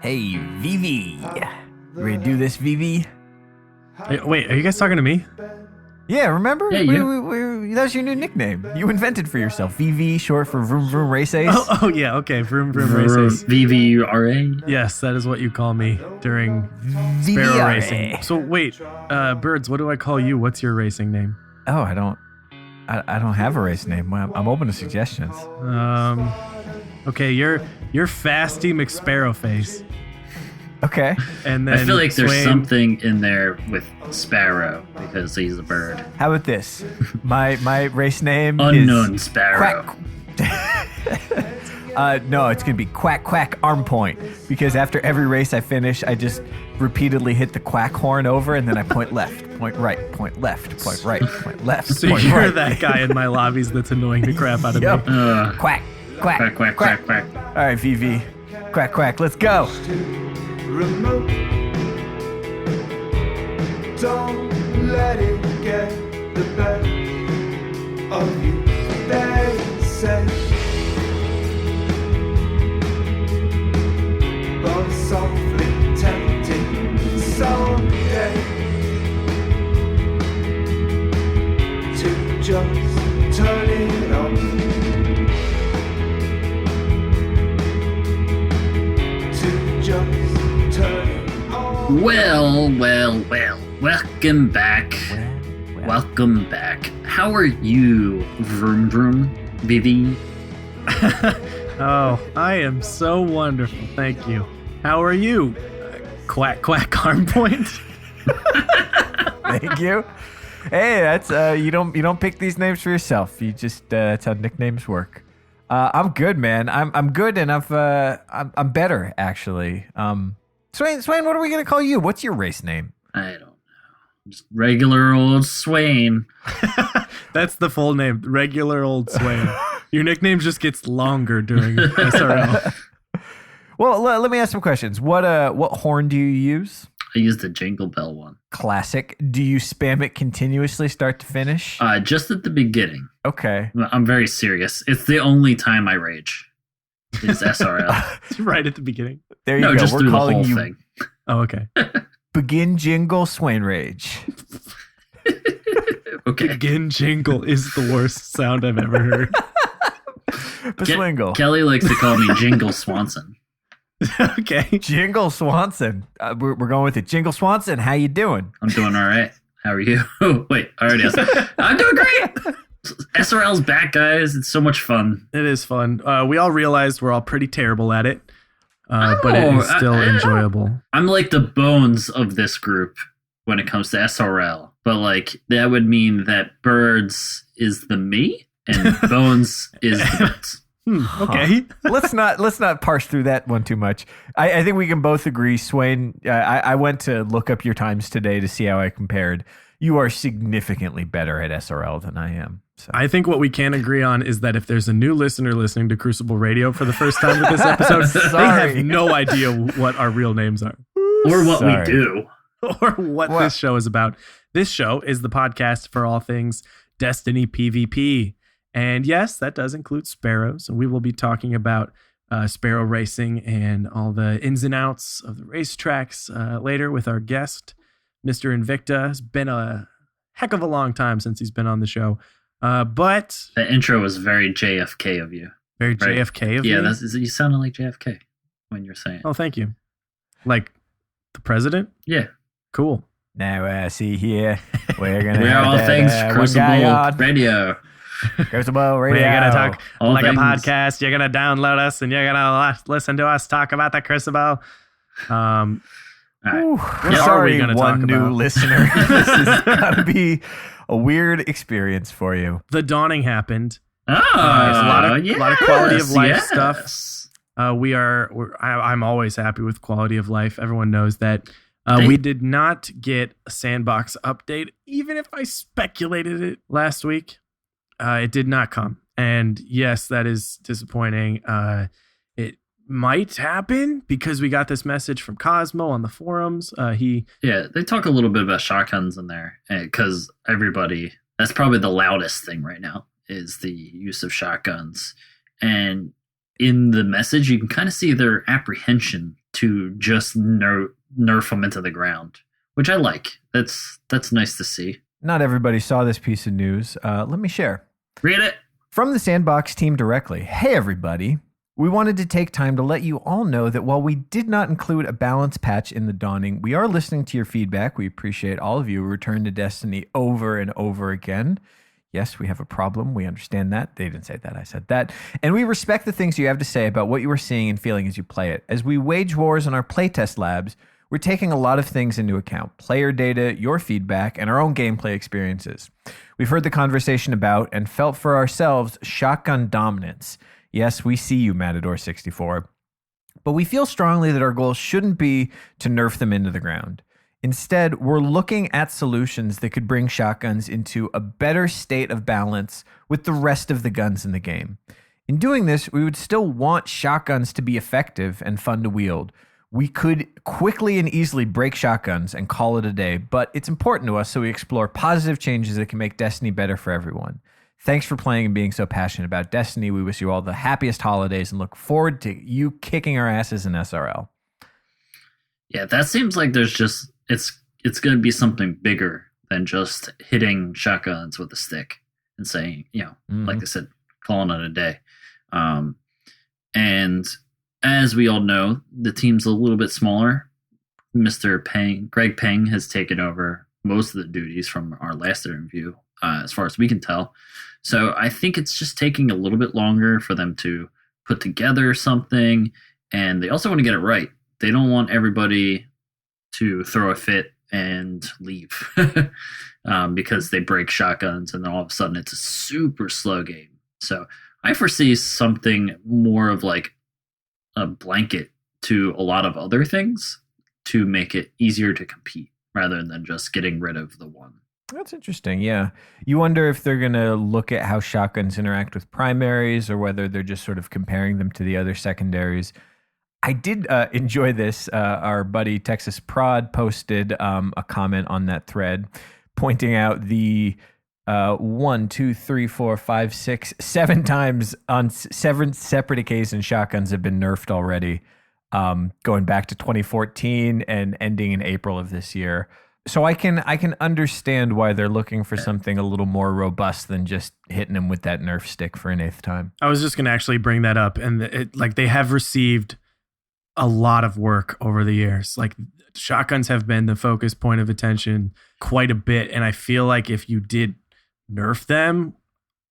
Hey, Vivi. You ready to do this, Vivi? Hey, wait, are you guys talking to me? Yeah, remember? Yeah, That was your new nickname. You invented for yourself. VV, short for Vroom Vroom Race Ace. Oh yeah, okay. Vroom Vroom Races. VVRA? Yes, that is what you call me during Sparrow VVRA. racing. So wait, Birds, what do I call you? What's your racing name? Oh, I don't have a race name. I'm open to suggestions. Okay, you're Fasty McSparrowface. Okay. And then I feel like there's Swain- something in there with Sparrow because he's a bird. How about this? My race name Unknown is Sparrow. Quack. No, it's gonna be Quack Quack Arm Point, because after every race I finish, I just repeatedly hit the quack horn over, and then I point left, point right, point left, point right, point left. So point you're right. that guy in my lobbies that's annoying the crap out of Yep. me. Quack, quack, Quack, quack, quack, quack. All right, VV. Quack, quack. Let's go. Remote. Don't let it get the best of you. They say, but softly tempting someday to just turn it on. To just turn it on. Well. Welcome back. Welcome back. How are you, Vroom Vroom, Vivi? Oh, I am so wonderful. Thank you. How are you? Quack Quack Arm Point. Thank you. Hey, that's you don't pick these names for yourself. You just that's how nicknames work. I'm good, man. I'm good, and I'm better actually. Swain, what are we gonna call you? What's your race name? I don't know. Just regular old Swain. That's the full name. Regular old Swain. Your nickname just gets longer during SRL. Well, let me ask some questions. What horn do you use? I used the Jingle Bell one. Classic. Do you spam it continuously, start to finish? Just at the beginning. Okay. I'm very serious. It's the only time I rage. Is SRL. Right at the beginning. There you No, go. just We're through the calling whole you thing. Oh, okay. Begin Jingle Swain Rage. Okay. Begin jingle is the worst sound I've ever heard. Beswingle. Kelly likes to call me Jingle Swanson. Okay. Jingle Swanson. We're going with it. Jingle Swanson, how you doing? I'm doing all right. How are you? Oh, wait, I already asked. I'm doing great. SRL's back, guys. It's so much fun. It is fun. We all realized we're all pretty terrible at it, but it is still enjoyable. I'm like the bones of this group when it comes to SRL. But like that would mean that Birds is the me and Bones is the Birds. Okay. let's not parse through that one too much. I think we can both agree, Swain. I went to look up your times today to see how I compared. You are significantly better at SRL than I am. So. I think what we can agree on is that if there's a new listener listening to Crucible Radio for the first time with this episode, they Sorry. have no idea what our real names are Or what Sorry. we do. or what this show is about. This show is the podcast for all things Destiny PvP. And yes, that does include Sparrow. So we will be talking about Sparrow racing and all the ins and outs of the racetracks later with our guest, Mr. Invicta. It's been a heck of a long time since he's been on the show. But That intro was very JFK of you. very Right. JFK of Yeah, me. you sounded like JFK when you're saying. Oh, thank you. Like the president? Yeah. Cool. Now, see here, we're gonna We are have all that, things one Crucible guy on Radio. Crucible Radio. We're going to talk All like things. a podcast. You're going to download us and you're going to listen to us talk about the Crucible. All right. Ooh, What are we sorry, gonna one talk new about? listener. This is gonna be a weird experience for you. The dawning happened. Oh, There's a lot of quality of life yes. stuff. I'm always happy with quality of life. Everyone knows that. Thank- We did not get a sandbox update, even if I speculated it last week. It did not come. And yes, that is disappointing. It might happen because we got this message from Cosmo on the forums. Yeah, they talk a little bit about shotguns in there because everybody, that's probably the loudest thing right now is the use of shotguns. And in the message, you can kind of see their apprehension to just nerf them into the ground, which I like. That's nice to see. Not everybody saw this piece of news. Let me share. Read it. From the Sandbox team directly. Hey, everybody. We wanted to take time to let you all know that while we did not include a balance patch in the Dawning, we are listening to your feedback. We appreciate all of you who return to Destiny over and over again. Yes, we have a problem. We understand that. They didn't say that. I said that. And we respect the things you have to say about what you are seeing and feeling as you play it. As we wage wars in our playtest labs, we're taking a lot of things into account. Player data, your feedback, and our own gameplay experiences. We've heard the conversation about and felt for ourselves shotgun dominance. Yes, we see you, Matador64. But we feel strongly that our goal shouldn't be to nerf them into the ground. Instead, we're looking at solutions that could bring shotguns into a better state of balance with the rest of the guns in the game. In doing this, we would still want shotguns to be effective and fun to wield. We could quickly and easily break shotguns and call it a day, but it's important to us, so we explore positive changes that can make Destiny better for everyone. Thanks for playing and being so passionate about Destiny. We wish you all the happiest holidays and look forward to you kicking our asses in SRL. Yeah, that seems like there's just it's going to be something bigger than just hitting shotguns with a stick and saying, like I said, calling it a day. And as we all know, the team's a little bit smaller. Mr. Greg Peng has taken over most of the duties from our last interview, as far as we can tell. So I think it's just taking a little bit longer for them to put together something. And they also want to get it right. They don't want everybody to throw a fit and leave because they break shotguns and then all of a sudden it's a super slow game. So I foresee something more of like a blanket to a lot of other things to make it easier to compete rather than just getting rid of the one. That's interesting, yeah. You wonder if they're going to look at how shotguns interact with primaries or whether they're just sort of comparing them to the other secondaries. I did enjoy this. Our buddy Texas Prod posted a comment on that thread pointing out the 1, 2, 3, 4, 5, 6, 7 times on 7 separate occasions shotguns have been nerfed already, going back to 2014 and ending in April of this year. So I can understand why they're looking for something a little more robust than just hitting them with that nerf stick for an 8th time. I was just going to actually bring that up, and they have received a lot of work over the years. Like, shotguns have been the focus point of attention quite a bit, and I feel like if you did nerf them,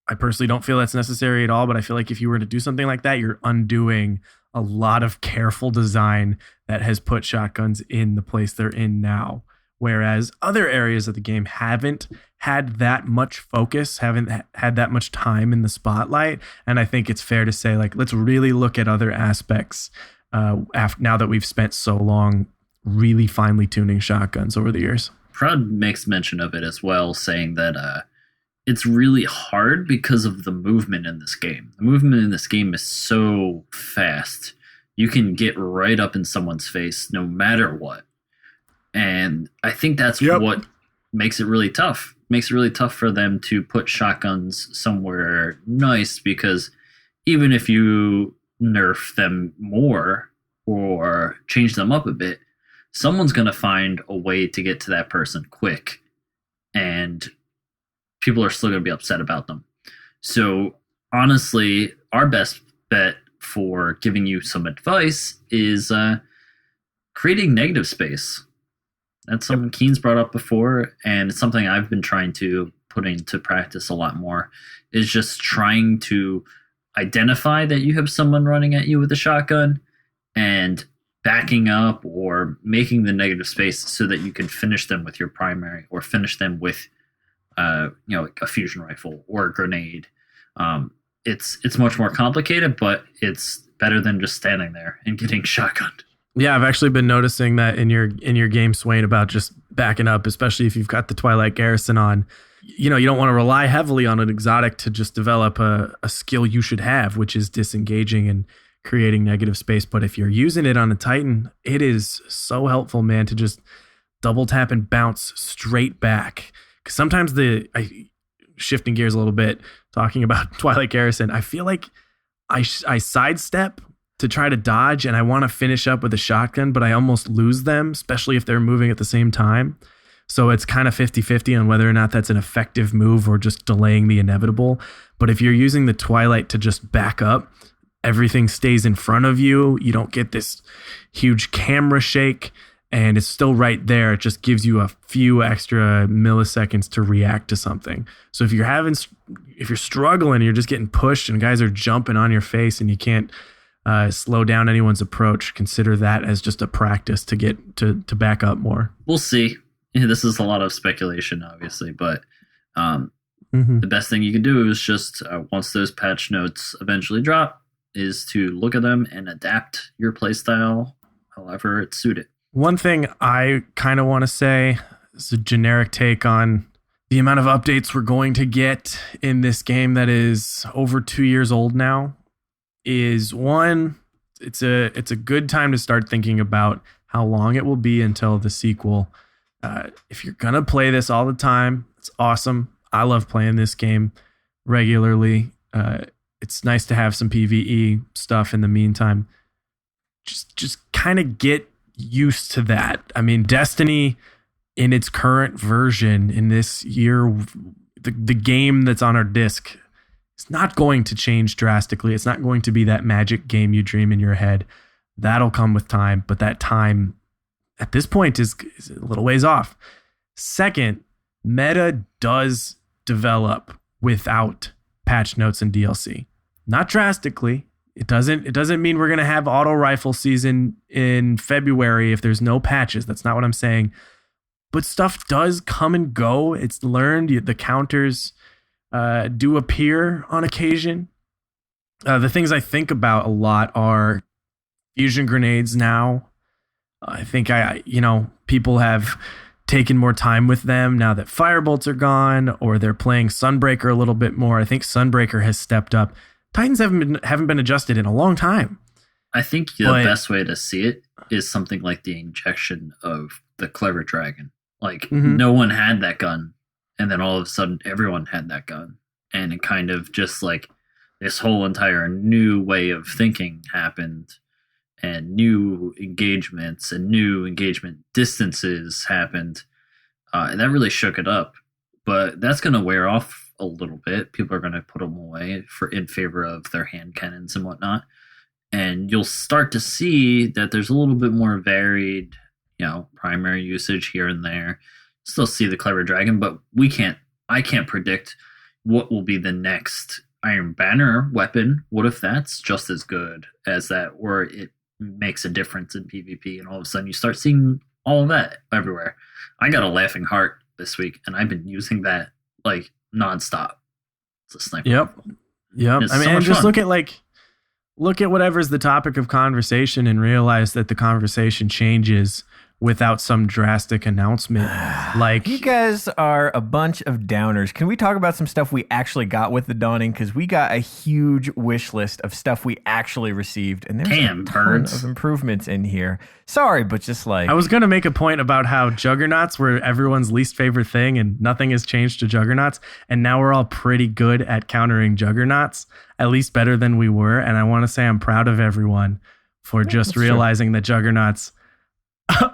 I personally don't feel that's necessary at all, but I feel like if you were to do something like that, you're undoing a lot of careful design that has put shotguns in the place they're in now. Whereas other areas of the game haven't had that much focus, haven't had that much time in the spotlight. And I think it's fair to say, like, let's really look at other aspects now that we've spent so long really finely tuning shotguns over the years. Prod makes mention of it as well, saying that it's really hard because of the movement in this game. The movement in this game is so fast. You can get right up in someone's face no matter what. And I think that's what makes it really tough. Makes it really tough for them to put shotguns somewhere nice, because even if you nerf them more or change them up a bit, someone's going to find a way to get to that person quick, and people are still going to be upset about them. So honestly, our best bet for giving you some advice is creating negative space. That's something Keen's brought up before, and it's something I've been trying to put into practice a lot more, is just trying to identify that you have someone running at you with a shotgun and backing up or making the negative space so that you can finish them with your primary or finish them with like a fusion rifle or a grenade. It's much more complicated, but it's better than just standing there and getting shotgunned. Yeah, I've actually been noticing that in your game, Swain, about just backing up, especially if you've got the Twilight Garrison on. You don't want to rely heavily on an exotic to just develop a skill you should have, which is disengaging and creating negative space. But if you're using it on a Titan, it is so helpful, man, to just double tap and bounce straight back. Because sometimes shifting gears a little bit, talking about Twilight Garrison, I feel like I sidestep to try to dodge, and I want to finish up with a shotgun, but I almost lose them, especially if they're moving at the same time. So it's kind of 50-50 on whether or not that's an effective move or just delaying the inevitable. But if you're using the Twilight to just back up, everything stays in front of you. You don't get this huge camera shake, and it's still right there. It just gives you a few extra milliseconds to react to something. So if you're struggling, you're just getting pushed and guys are jumping on your face and you can't slow down anyone's approach, consider that as just a practice to get to back up more. We'll see. Yeah, this is a lot of speculation, obviously, but the best thing you can do is just once those patch notes eventually drop, is to look at them and adapt your playstyle however it's suited. One thing I kind of want to say is a generic take on the amount of updates we're going to get in this game that is over 2 years old now. Is one, it's a good time to start thinking about how long it will be until the sequel. If you're gonna play this all the time, it's awesome. I love playing this game regularly. It's nice to have some PvE stuff in the meantime. Just kind of get used to that. I mean, Destiny in its current version in this year, the game that's on our disc, it's not going to change drastically. It's not going to be that magic game you dream in your head. That'll come with time, but that time at this point is a little ways off. Second, meta does develop without patch notes and DLC. Not drastically. It doesn't mean we're going to have auto rifle season in February if there's no patches. That's not what I'm saying. But stuff does come and go. It's learned. The counters do appear on occasion. The things I think about a lot are fusion grenades now. I think people have taken more time with them now that firebolts are gone, or they're playing Sunbreaker a little bit more. I think Sunbreaker has stepped up. Titans haven't been adjusted in a long time. I think the best way to see it is something like the injection of the Clever Dragon. Like, no one had that gun, and then all of a sudden everyone had that gun. And it kind of just like this whole entire new way of thinking happened, and new engagements and new engagement distances happened. And that really shook it up. But that's going to wear off a little bit. People are going to put them away in favor of their hand cannons and whatnot. And you'll start to see that there's a little bit more varied, primary usage here and there. Still see the Clever Dragon, but I can't predict what will be the next Iron Banner weapon. What if that's just as good as that, or it makes a difference in PvP, and all of a sudden you start seeing all of that everywhere. I got a Laughing Heart this week, and I've been using that like nonstop. It's a sniper. Yep. I mean, and just look at whatever's the topic of conversation and realize that the conversation changes without some drastic announcement. Like, you guys are a bunch of downers. Can we talk about some stuff we actually got with the Dawning? Because we got a huge wish list of stuff we actually received, and there's a ton of improvements in here. Sorry, but just like... I was going to make a point about how Juggernauts were everyone's least favorite thing, and nothing has changed to Juggernauts, and now we're all pretty good at countering Juggernauts, at least better than we were, and I want to say I'm proud of everyone for just realizing that Juggernauts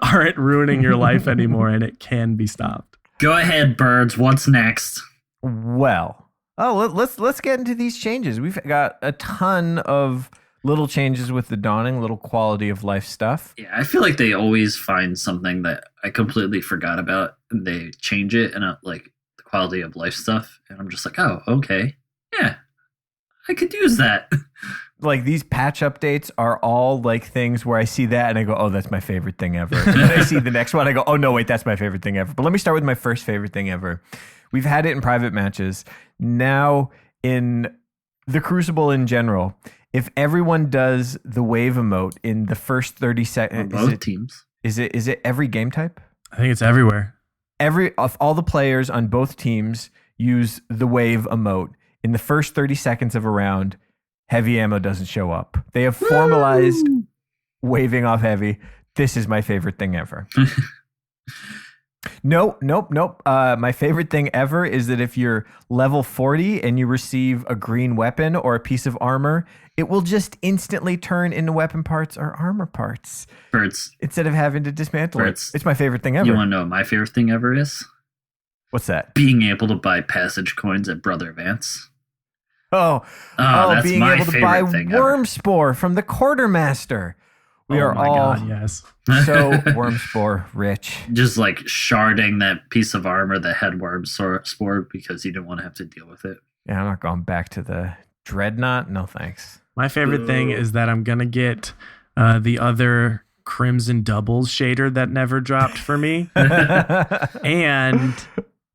aren't ruining your life anymore, and it can be stopped. Go ahead, birds. What's next? Well, let's get into these changes. We've got a ton of little changes with the Dawning, little quality of life stuff. Yeah, I feel like they always find something that I completely forgot about, and they change it, and like the quality of life stuff, and I'm just like, oh, okay, yeah, I could use that. Like, these patch updates are all like things where I see that and I go, oh, that's my favorite thing ever. And then I see the next one, I go, oh, no, wait, that's my favorite thing ever. But let me start with my first favorite thing ever. We've had it in private matches. Now, in the Crucible in general, if everyone does the wave emote in the first 30 seconds... Both teams. Is it every game type? I think it's everywhere. All the players on both teams use the wave emote. In the first 30 seconds of a round, heavy ammo doesn't show up. They have formalized waving off heavy. This is my favorite thing ever. Nope. My favorite thing ever is that if you're level 40 and you receive a green weapon or a piece of armor, it will just instantly turn into weapon parts or armor parts Birds. instead of having to dismantle Birds. it. It's my favorite thing ever. You want to know what my favorite thing ever is? What's that? Being able to buy passage coins at Brother Vance. Oh, being my able to favorite buy thing ever. worm spore from the quartermaster. We are all God, yes. so worm spore rich. Just like sharding that piece of armor that had worm spore because you didn't want to have to deal with it. Yeah, I'm not going back to the dreadnought. No thanks. My favorite thing is that I'm going to get the other Crimson Doubles shader that never dropped for me. And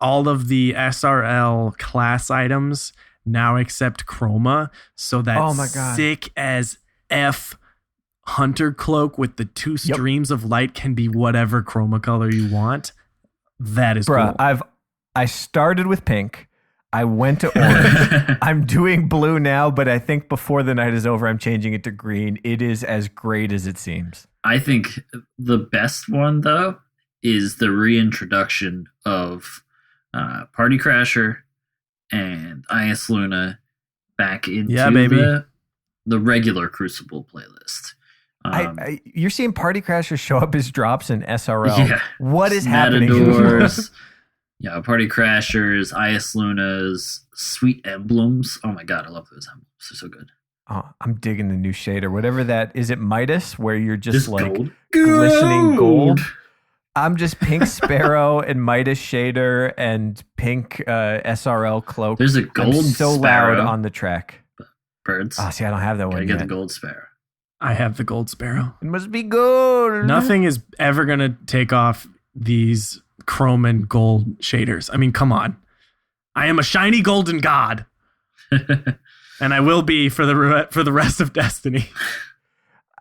all of the SRL class items now accept chroma. So that Oh my God. sick as F hunter cloak with the two streams of light can be whatever chroma color you want. That is Bruh, cool. I started with pink. I went to orange. I'm doing blue now, but I think before the night is over, I'm changing it to green. It is as great as it seems. I think the best one, though, is the reintroduction of Party Crasher and IS Luna back into the regular Crucible playlist. You're seeing Party Crashers show up as drops in SRL. Yeah. What is happening? Matadors, Party Crashers, IS Lunas, Sweet Emblems. Oh my God, I love those emblems. They're so good. Oh, I'm digging the new shader. Whatever that is, it Midas, where you're just like gold. glistening gold. I'm just pink Sparrow and Midas shader and pink SRL cloak. There's a gold I'm so Sparrow. loud on the track. Birds. Oh, see, I don't have that Gotta one get yet. the gold Sparrow. I have the Gold Sparrow. It must be gold. Nothing is ever going to take off these chrome and gold shaders. I mean, come on. I am a shiny golden god. And I will be for the rest of Destiny.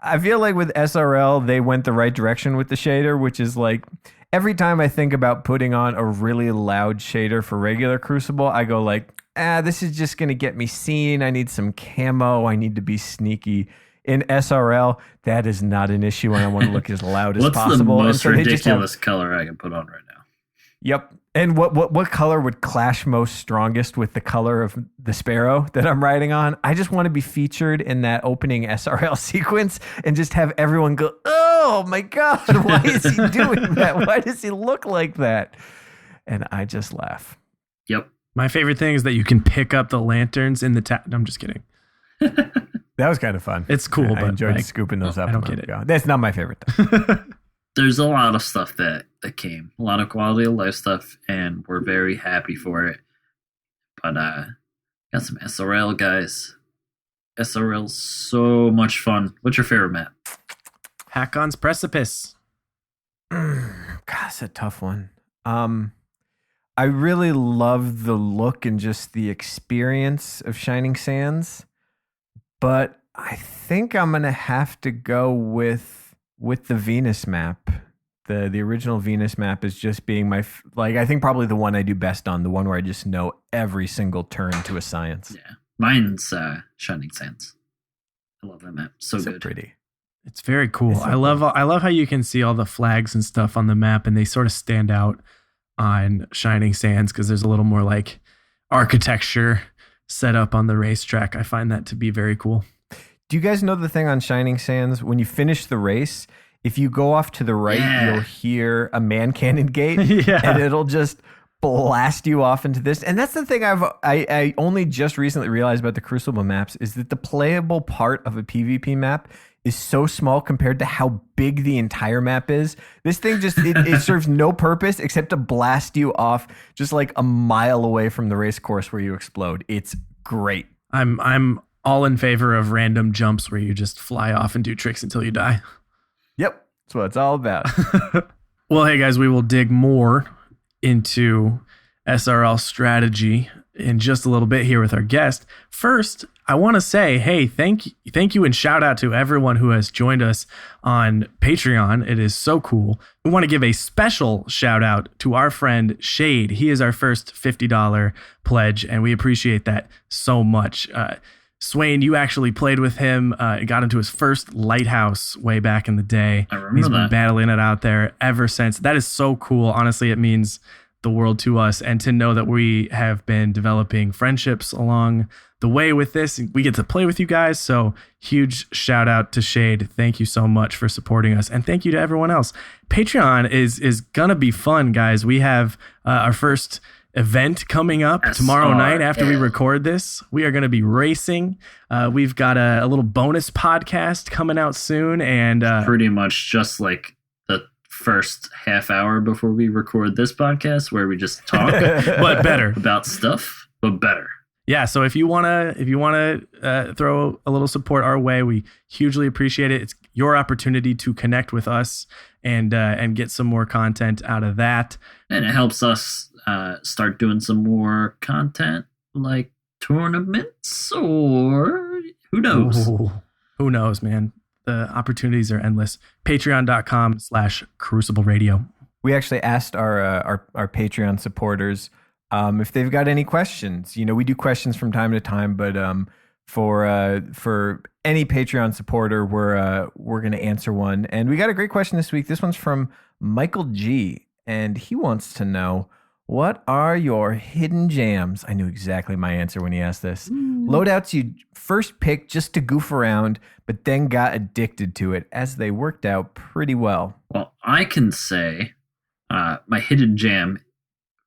I feel like with SRL, they went the right direction with the shader, which is like every time I think about putting on a really loud shader for regular Crucible, I go like, this is just going to get me seen. I need some camo. I need to be sneaky. In SRL, that is not an issue, and I want to look as loud as possible. What's the And most so they just have- ridiculous color I can put on right now? Yep. And what color would clash most strongest with the color of the Sparrow that I'm riding on? I just want to be featured in that opening SRL sequence and just have everyone go, oh my God, why is he doing that? Why does he look like that? And I just laugh. Yep. My favorite thing is that you can pick up the lanterns in the no, I'm just kidding. That was kind of fun. It's cool, I but enjoyed like, scooping those up. I don't get it. That's not my favorite thing. There's a lot of stuff that came, a lot of quality of life stuff, and we're very happy for it. But got some SRL, guys. SRL's so much fun. What's your favorite map? Hakon's Precipice. God, that's a tough one. I really love the look and just the experience of Shining Sands, but I think I'm gonna have to go with the Venus map. The original Venus map is just being my I think probably the one I do best on, the one where I just know every single turn to a science. Yeah, mine's Shining Sands. I love that map. So good. Pretty. It's very cool. It's so I love how you can see all the flags and stuff on the map, and they sort of stand out on Shining Sands because there's a little more like architecture set up on the racetrack. I find that to be very cool. Do you guys know the thing on Shining Sands? When you finish the race, if you go off to the right, Yeah. you'll hear a man cannon gate, Yeah. and it'll just blast you off into this. And that's the thing I only just recently realized about the Crucible maps is that the playable part of a PvP map is so small compared to how big the entire map is. This thing just it serves no purpose except to blast you off just like a mile away from the race course where you explode. It's great. I'm all in favor of random jumps where you just fly off and do tricks until you die. Yep, that's what it's all about. Well, hey guys, we will dig more into SRL strategy in just a little bit here with our guest. First, I want to say, hey, thank you and shout out to everyone who has joined us on Patreon. It is so cool. We want to give a special shout out to our friend Shade. He is our first $50 pledge, and we appreciate that so much. Swain, you actually played with him, got into his first lighthouse way back in the day. I remember He's been that. battling it out there ever since. That is so cool. Honestly, it means the world to us. And to know that we have been developing friendships along the way with this, we get to play with you guys. So huge shout out to Shade. Thank you so much for supporting us. And thank you to everyone else. Patreon is going to be fun, guys. We have our first event coming up tomorrow night after we record this. We are going to be racing. We've got a little bonus podcast coming out soon, and pretty much just like the first half hour before we record this podcast, where we just talk but better about stuff, but better. Yeah, so if you wanna throw a little support our way, we hugely appreciate it. It's your opportunity to connect with us and get some more content out of that, and it helps us start doing some more content, like tournaments, or who knows? Ooh, who knows, man? The opportunities are endless. Patreon.com/Crucible Radio. We actually asked our Patreon supporters if they've got any questions. You know, we do questions from time to time, but for any Patreon supporter, we're going to answer one. And we got a great question this week. This one's from Michael G, and he wants to know, what are your hidden jams? I knew exactly my answer when he asked this. Loadouts you first picked just to goof around, but then got addicted to it, as they worked out pretty well. Well, I can say my hidden jam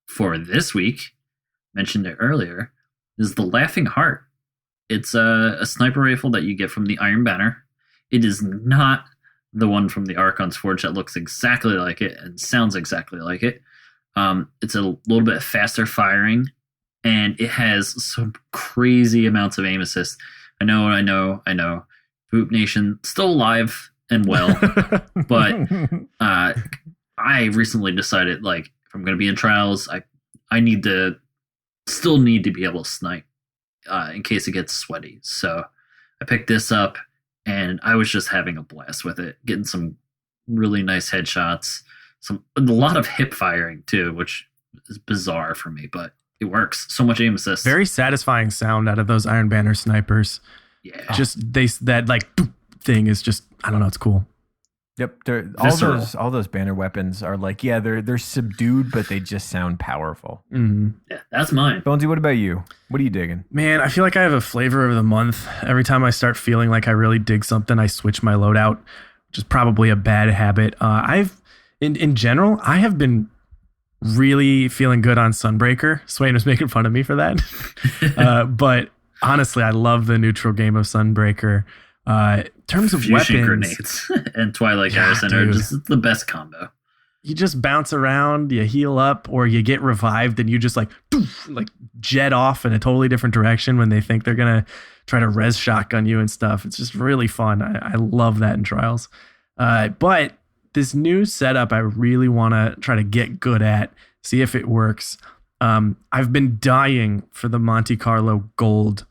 for this week, mentioned it earlier, is the Laughing Heart. It's a sniper rifle that you get from the Iron Banner. It is not the one from the Archon's Forge that looks exactly like it and sounds exactly like it. It's a little bit faster firing, and it has some crazy amounts of aim assist. I know. Boop Nation still alive and well, but I recently decided, like, if I'm going to be in trials, I still need to be able to snipe in case it gets sweaty. So I picked this up, and I was just having a blast with it, getting some really nice headshots. A lot of hip firing too, which is bizarre for me, but it works. So much aim assist. Very satisfying sound out of those Iron Banner snipers. Yeah. Just that like thing is just, I don't know, it's cool. Yep, all those banner weapons are like, yeah, they're subdued, but they just sound powerful. Mm-hmm. Yeah, that's mine. Bonesy, what about you? What are you digging? Man, I feel like I have a flavor of the month. Every time I start feeling like I really dig something, I switch my loadout, which is probably a bad habit. In general, I have been really feeling good on Sunbreaker. Swain was making fun of me for that. But honestly, I love the neutral game of Sunbreaker. In terms of Fusion weapons, grenades and Twilight Garrison are just the best combo. You just bounce around, you heal up, or you get revived and you just like jet off in a totally different direction when they think they're going to try to res shotgun you and stuff. It's just really fun. I love that in Trials. But this new setup, I really want to try to get good at, see if it works. I've been dying for the Monte Carlo gold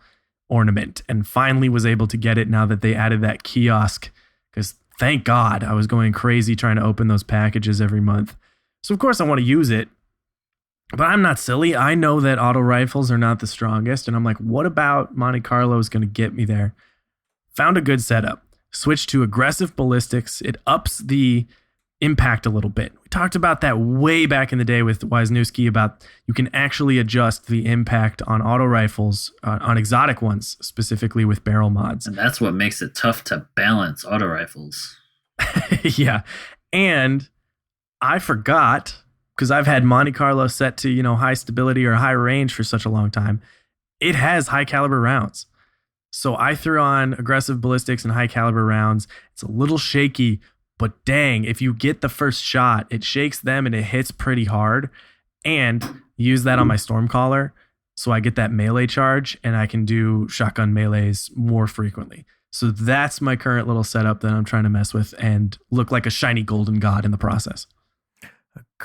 ornament and finally was able to get it now that they added that kiosk, because thank God I was going crazy trying to open those packages every month. So of course I want to use it, but I'm not silly. I know that auto rifles are not the strongest, and I'm like, what about Monte Carlo is going to get me there? Found a good setup. Switch to aggressive ballistics. It ups the impact a little bit. We talked about that way back in the day with Wisniewski about you can actually adjust the impact on auto rifles, on exotic ones, specifically with barrel mods. And that's what makes it tough to balance auto rifles. Yeah. And I forgot, because I've had Monte Carlo set to, high stability or high range for such a long time. It has high caliber rounds. So I threw on aggressive ballistics and high caliber rounds. It's a little shaky, but dang, if you get the first shot, it shakes them and it hits pretty hard. And use that on my Stormcaller, so I get that melee charge and I can do shotgun melees more frequently. So that's my current little setup that I'm trying to mess with and look like a shiny golden god in the process.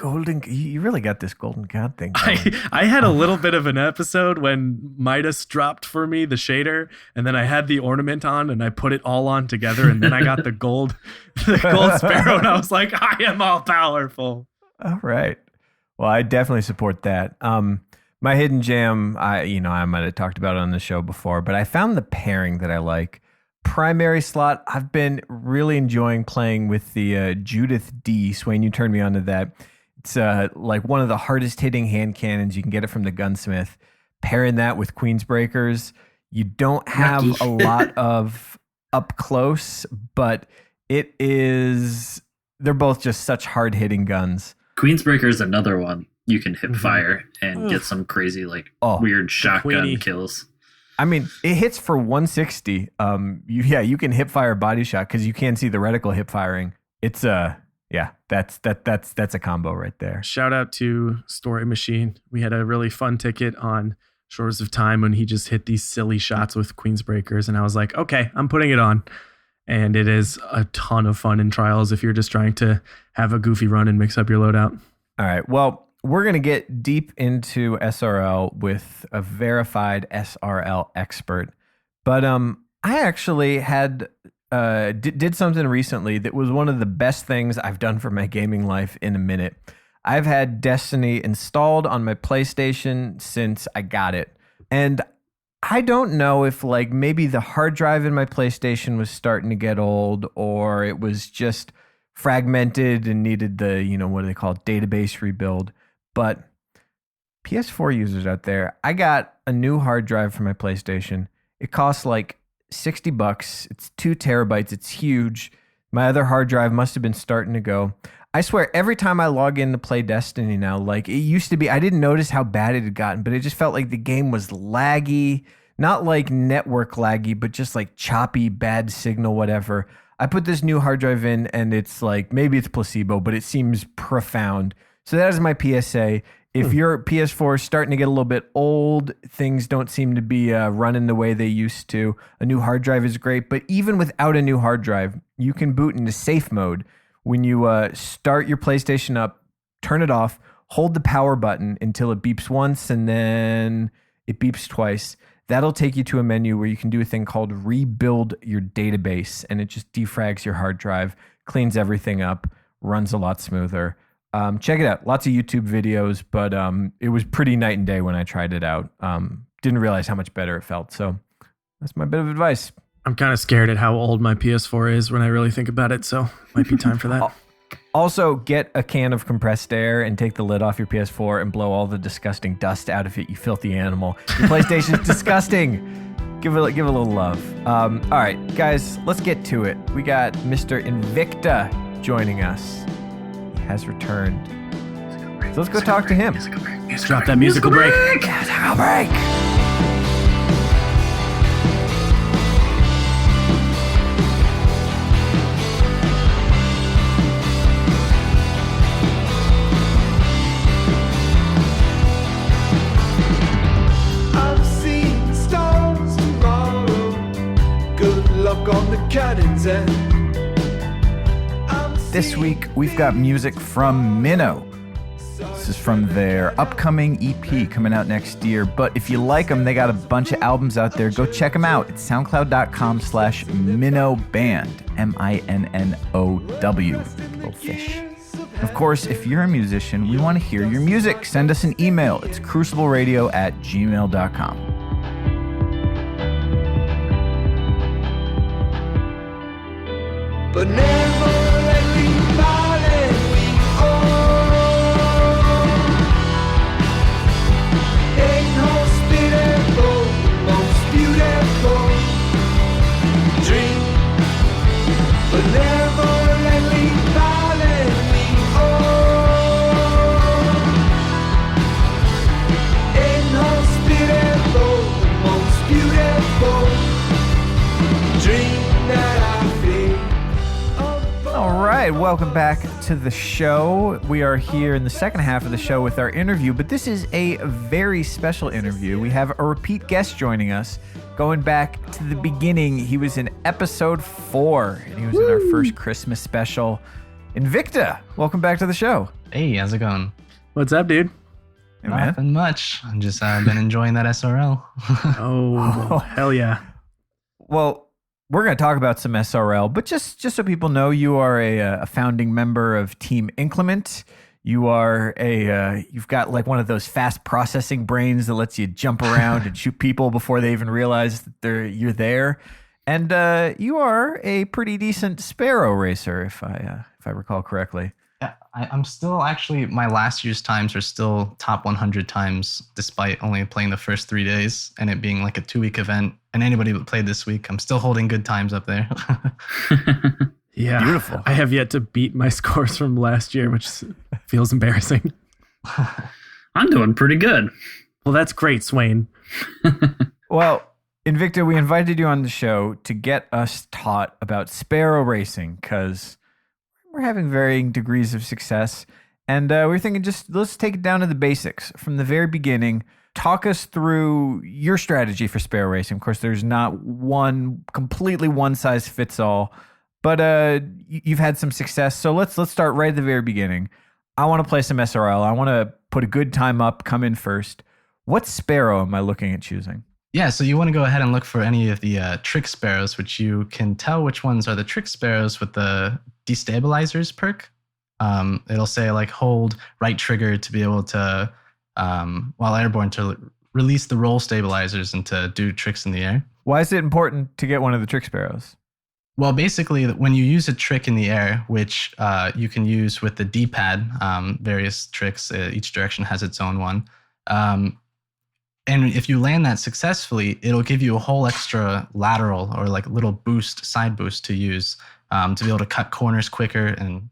You really got this golden god thing. I had a little bit of an episode when Midas dropped for me the shader, and then I had the ornament on and I put it all on together, and then I got the gold Sparrow, and I was like, I am all powerful. All right. Well, I definitely support that. My hidden jam, I might have talked about it on the show before, but I found the pairing that I like. Primary slot, I've been really enjoying playing with the Judith D. Swain, you turned me on to that. It's like one of the hardest hitting hand cannons. You can get it from the gunsmith. Pairing that with Queensbreakers, you don't have a lot of up close, but they're both just such hard hitting guns. Queensbreaker is another one you can hip fire and get some crazy weird shotgun kills. I mean, it hits for 160. You can hip fire body shot because you can see the reticle hip firing. It's that's a combo right there. Shout out to Story Machine. We had a really fun ticket on Shores of Time when he just hit these silly shots with Queensbreakers, and I was like, okay, I'm putting it on. And it is a ton of fun in trials if you're just trying to have a goofy run and mix up your loadout. All right. Well, we're going to get deep into SRL with a verified SRL expert. But I actually did something recently that was one of the best things I've done for my gaming life in a minute. I've had Destiny installed on my PlayStation since I got it. And I don't know if maybe the hard drive in my PlayStation was starting to get old, or it was just fragmented and needed the, what do they call it, database rebuild. But PS4 users out there, I got a new hard drive for my PlayStation. It costs $60. It's 2 terabytes. It's huge. My other hard drive must have been starting to go. I swear, every time I log in to play Destiny now, it used to be, I didn't notice how bad it had gotten, but it just felt like the game was laggy. Not network laggy, but just choppy, bad signal, whatever. I put this new hard drive in, and it's maybe it's placebo, but it seems profound. So that is my PSA. If your PS4 is starting to get a little bit old, things don't seem to be running the way they used to, a new hard drive is great. But even without a new hard drive, you can boot into safe mode. When you start your PlayStation up, turn it off, hold the power button until it beeps once, and then it beeps twice. That'll take you to a menu where you can do a thing called rebuild your database, and it just defrags your hard drive, cleans everything up, runs a lot smoother. Check it out. Lots of YouTube videos, but it was pretty night and day when I tried it out. Didn't realize how much better it felt. So that's my bit of advice. I'm kind of scared at how old my PS4 is when I really think about it, so might be time for that. Also, get a can of compressed air and take the lid off your PS4 and blow all the disgusting dust out of it, you filthy animal. Your PlayStation's disgusting. Give it a little love. All right, guys, let's get to it. We got Mr. Invicta joining us. He has returned. So let's go talk to him. Drop that musical break. Musical break. This week, we've got music from Minnow. This is from their upcoming EP coming out next year. But if you like them, they got a bunch of albums out there. Go check them out. It's soundcloud.com/minnowband. MINNOW. Little fish. Of course, if you're a musician, we want to hear your music. Send us an email. It's crucibleradio@gmail.com. But never let me fall and we all inhospitable, most beautiful dream. But never let me fall and we all inhospitable, most beautiful dream that I feel. All right, welcome back to the show. We are here in the second half of the show with our interview, but this is a very special interview. We have a repeat guest joining us. Going back to the beginning, he was in episode 4, and he was in our first Christmas special. Invicta, welcome back to the show. Hey, how's it going? What's up, dude? Hey, man. Nothing much. I've just been enjoying that SRL. Oh, hell yeah. Well, we're going to talk about some SRL, but just so people know, you are a founding member of Team Inclement. You are you've got like one of those fast processing brains that lets you jump around and shoot people before they even realize that you're there. And you are a pretty decent Sparrow racer, if I recall correctly. Yeah, I'm still actually, my last year's times are still top 100 times, despite only playing the first 3 days and it being like a 2-week event. And anybody that played this week, I'm still holding good times up there. Yeah. Beautiful. I have yet to beat my scores from last year, which feels embarrassing. I'm doing pretty good. Well, that's great, Swain. Well, Invicta, we invited you on the show to get us taught about Sparrow racing because we're having varying degrees of success. And we're thinking let's take it down to the basics from the very beginning. Talk us through your strategy for Sparrow racing. Of course, there's not one completely one size fits all, but you've had some success. So let's start right at the very beginning. I want to play some SRL. I want to put a good time up, come in first. What Sparrow am I looking at choosing? Yeah, so you want to go ahead and look for any of the trick sparrows, which you can tell which ones are the trick sparrows with the destabilizers perk. It'll say like hold right trigger to be able to, while airborne, to release the roll stabilizers and to do tricks in the air. Why is it important to get one of the trick sparrows? Well, basically, when you use a trick in the air, which you can use with the D-pad, various tricks, each direction has its own one. And if you land that successfully, it'll give you a whole extra lateral or like little boost, side boost to use to be able to cut corners quicker and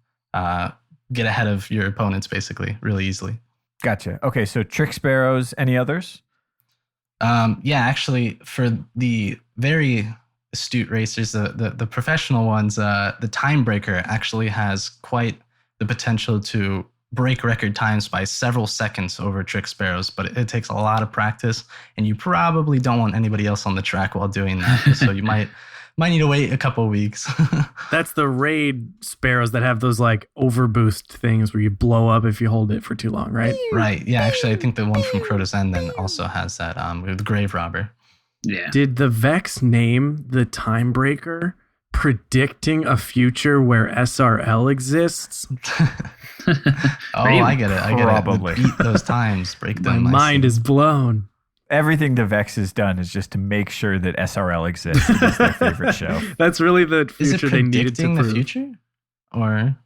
get ahead of your opponents, basically, really easily. Gotcha. Okay, so trick sparrows. Any others? Yeah, actually, for the very astute racers, the professional ones, the time breaker actually has quite the potential to break record times by several seconds over trick sparrows, but it takes a lot of practice, and you probably don't want anybody else on the track while doing that. So you might need to wait a couple of weeks. That's the raid sparrows that have those like overboost things where you blow up if you hold it for too long, right? Right. Yeah, actually, I think the one from Crota's End then also has that with Grave Robber. Yeah. Did the Vex name the Time Breaker predicting a future where SRL exists? I get it. Probably. Beat those times, break them. My mind is blown. Everything the Vex has done is just to make sure that SRL exists. It's their favorite show. That's really the Is it future they needed to predicting the prove. future? Or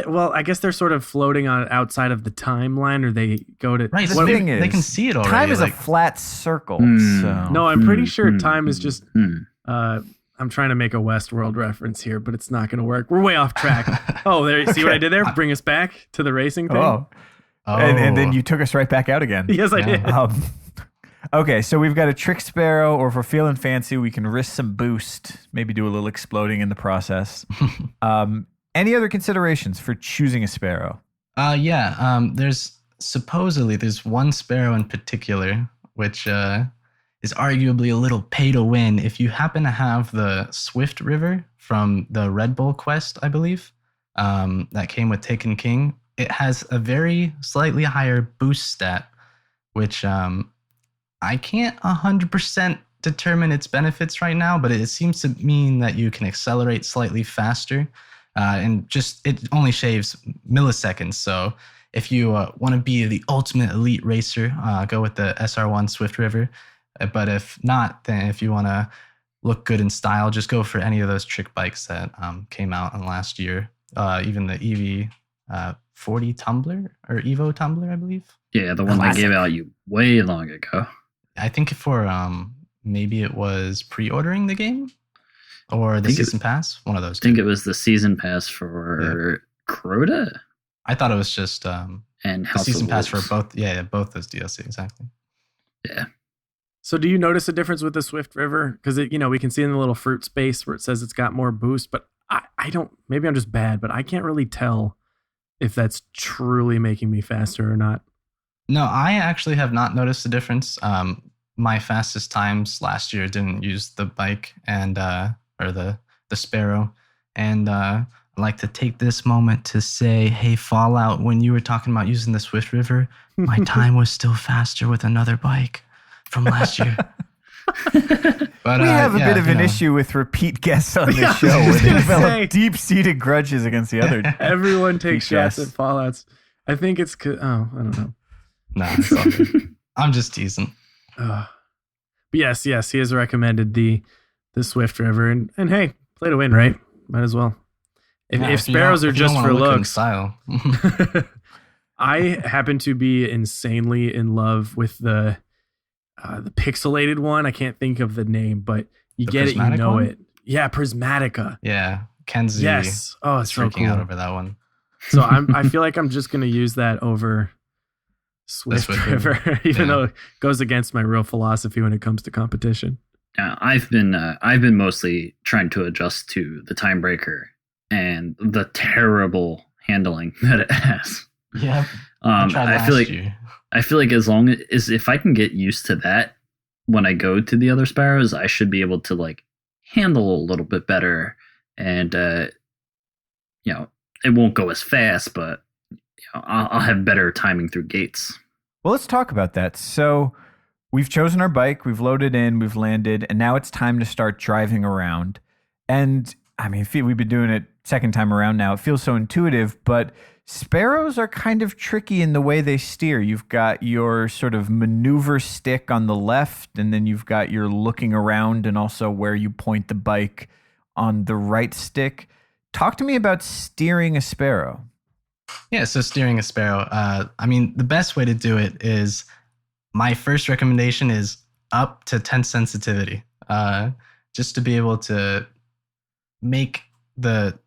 Well, I guess they're sort of floating on outside of the timeline, or they go to right, The so thing they is, can see it already. Time is like, a flat circle. So No, I'm pretty sure time is just. I'm trying to make a Westworld reference here, but it's not going to work. We're way off track. Oh, there! See what I did there? Bring us back to the racing thing. Oh. And then you took us right back out again. Yes, I did. Okay, so we've got a trick sparrow, or if we're feeling fancy, we can risk some boost, maybe do a little exploding in the process. Any other considerations for choosing a sparrow? There's one sparrow in particular, which is arguably a little pay to win. If you happen to have the Swift River from the Red Bull quest, I believe, that came with Taken King, it has a very slightly higher boost stat, which I can't 100% determine its benefits right now, but it seems to mean that you can accelerate slightly faster, and just it only shaves milliseconds. So if you want to be the ultimate elite racer, go with the SR1 Swift River. But if not, then if you want to look good in style, just go for any of those trick bikes that came out in last year. Even the EV40 Tumbler or Evo Tumbler, I believe. Yeah, the one they gave out you way long ago. I think for maybe it was pre-ordering the game or the season pass. One of those. I think it was the season pass for Crota I thought it was just and the House season of pass for Wolves. both. Yeah, both those DLC exactly. Yeah. So do you notice a difference with the Swift River? Because we can see in the little fruit space where it says it's got more boost, but I don't, maybe I'm just bad, but I can't really tell if that's truly making me faster or not. No, I actually have not noticed the difference. My fastest times last year didn't use the bike and or the Sparrow. And I'd like to take this moment to say, hey, Fallout, when you were talking about using the Swift River, my time was still faster with another bike from last year. But, we have a bit of an issue with repeat guests on this show where they develop deep-seated grudges against the other. Everyone takes shots guests. at Fallouts. I think it's I don't know. Nah, it's all good. I'm just teasing. But yes, he has recommended the Swift River, and hey, play to win, right? Might as well. If sparrows are just for looks, style. I happen to be insanely in love with the pixelated one. I can't think of the name, but you The get it, you prismatic know one? it. Yeah, Prismatica. Yeah, Kenzie. Yes. Oh, it's is so freaking cool. out over that one. So I feel like I'm just gonna use that over Swift Swift River, River. even Yeah. though it goes against my real philosophy when it comes to competition. I've been mostly trying to adjust to the time breaker and the terrible handling that it has. Yeah. I feel like as long as if I can get used to that when I go to the other sparrows, I should be able to like handle a little bit better, and you know, it won't go as fast, but you know, I'll have better timing through gates. Well, let's talk about that. So we've chosen our bike, we've loaded in, we've landed, and now it's time to start driving around. And I mean, we've been doing it second time around now. It feels so intuitive, but sparrows are kind of tricky in the way they steer. You've got your sort of maneuver stick on the left, and then you've got your looking around and also where you point the bike on the right stick. Talk to me about steering a sparrow. Yeah, so steering a sparrow. I mean, the best way to do it is, my first recommendation is up to 10 sensitivity, just to be able to make the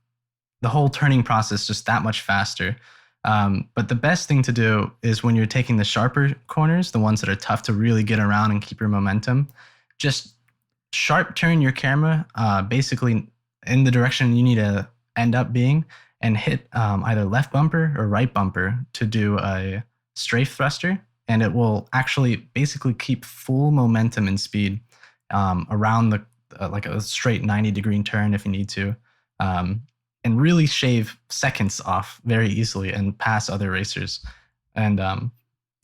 whole turning process just that much faster. But the best thing to do is when you're taking the sharper corners, the ones that are tough to really get around and keep your momentum, just sharp turn your camera basically in the direction you need to end up being, and hit either left bumper or right bumper to do a strafe thruster. And it will actually basically keep full momentum and speed around the like a straight 90-degree turn if you need to, and really shave seconds off very easily and pass other racers. And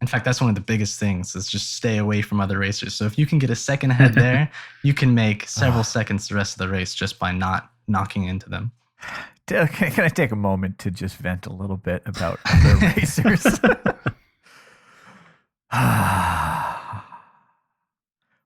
in fact, that's one of the biggest things, is just stay away from other racers. So if you can get a second ahead there, you can make several seconds the rest of the race just by not knocking into them. Can I take a moment to just vent a little bit about other racers?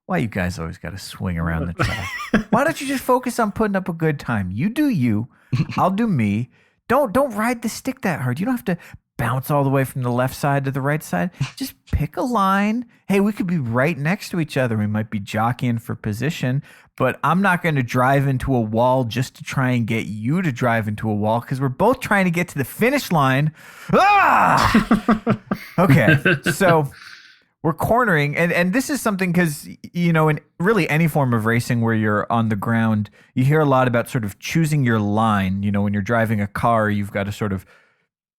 Why you guys always got to swing around the track? Why don't you just focus on putting up a good time? You do you. I'll do me. Don't ride the stick that hard. You don't have to bounce all the way from the left side to the right side. Just pick a line. Hey, we could be right next to each other. We might be jockeying for position, but I'm not going to drive into a wall just to try and get you to drive into a wall, because we're both trying to get to the finish line. Ah! Okay, so we're cornering, and this is something, because, you know, in really any form of racing where you're on the ground, you hear a lot about sort of choosing your line. You know, when you're driving a car, you've got to sort of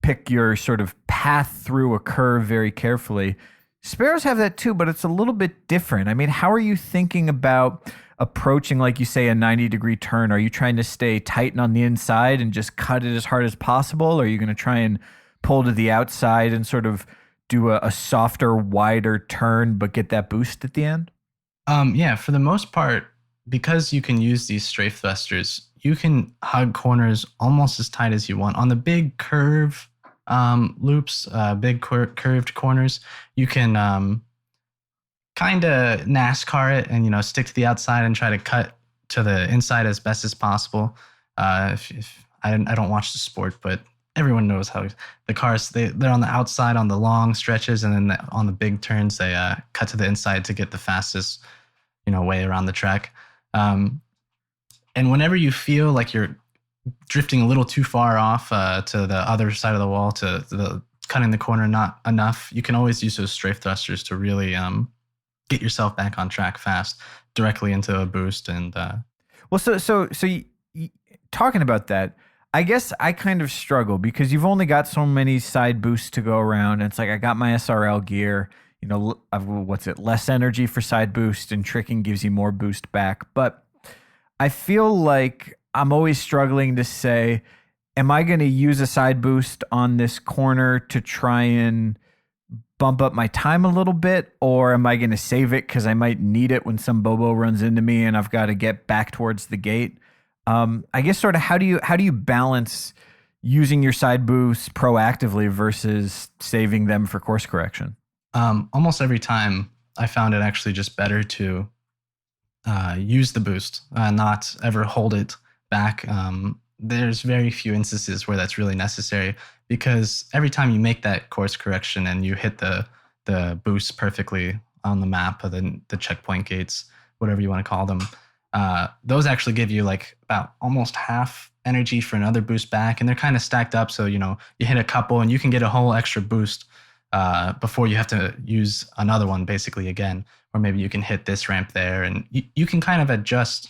pick your sort of path through a curve very carefully. Sparrows have that too, but it's a little bit different. I mean, how are you thinking about approaching, like you say, a 90-degree turn? Are you trying to stay tight and on the inside and just cut it as hard as possible? Or are you going to try and pull to the outside and sort of do a softer, wider turn, but get that boost at the end? Yeah, for the most part, because you can use these strafe thrusters, you can hug corners almost as tight as you want. On the big curve loops, curved corners, you can kind of NASCAR it and, you know, stick to the outside and try to cut to the inside as best as possible. If I don't watch the sport, but everyone knows how the cars, they're on the outside on the long stretches, and then on the big turns they cut to the inside to get the fastest, you know, way around the track. And whenever you feel like you're drifting a little too far off to the other side of the wall, to the cutting the corner not enough, you can always use those strafe thrusters to really get yourself back on track fast, directly into a boost. And well, so talking about that, I guess I kind of struggle because you've only got so many side boosts to go around. And it's like, I got my SRL gear, you know, less energy for side boost, and tricking gives you more boost back. But I feel like I'm always struggling to say, am I going to use a side boost on this corner to try and bump up my time a little bit, or am I going to save it because I might need it when some Bobo runs into me and I've got to get back towards the gate? I guess sort of how do you balance, using your side boosts proactively versus saving them for course correction? Almost every time I found it actually just better to use the boost, not ever hold it back. There's very few instances where that's really necessary, because every time you make that course correction and you hit the boost perfectly on the map, or the checkpoint gates, whatever you want to call them, those actually give you like about almost half energy for another boost back, and they're kind of stacked up. So, you hit a couple and you can get a whole extra boost before you have to use another one basically again, or maybe you can hit this ramp there, and you can kind of adjust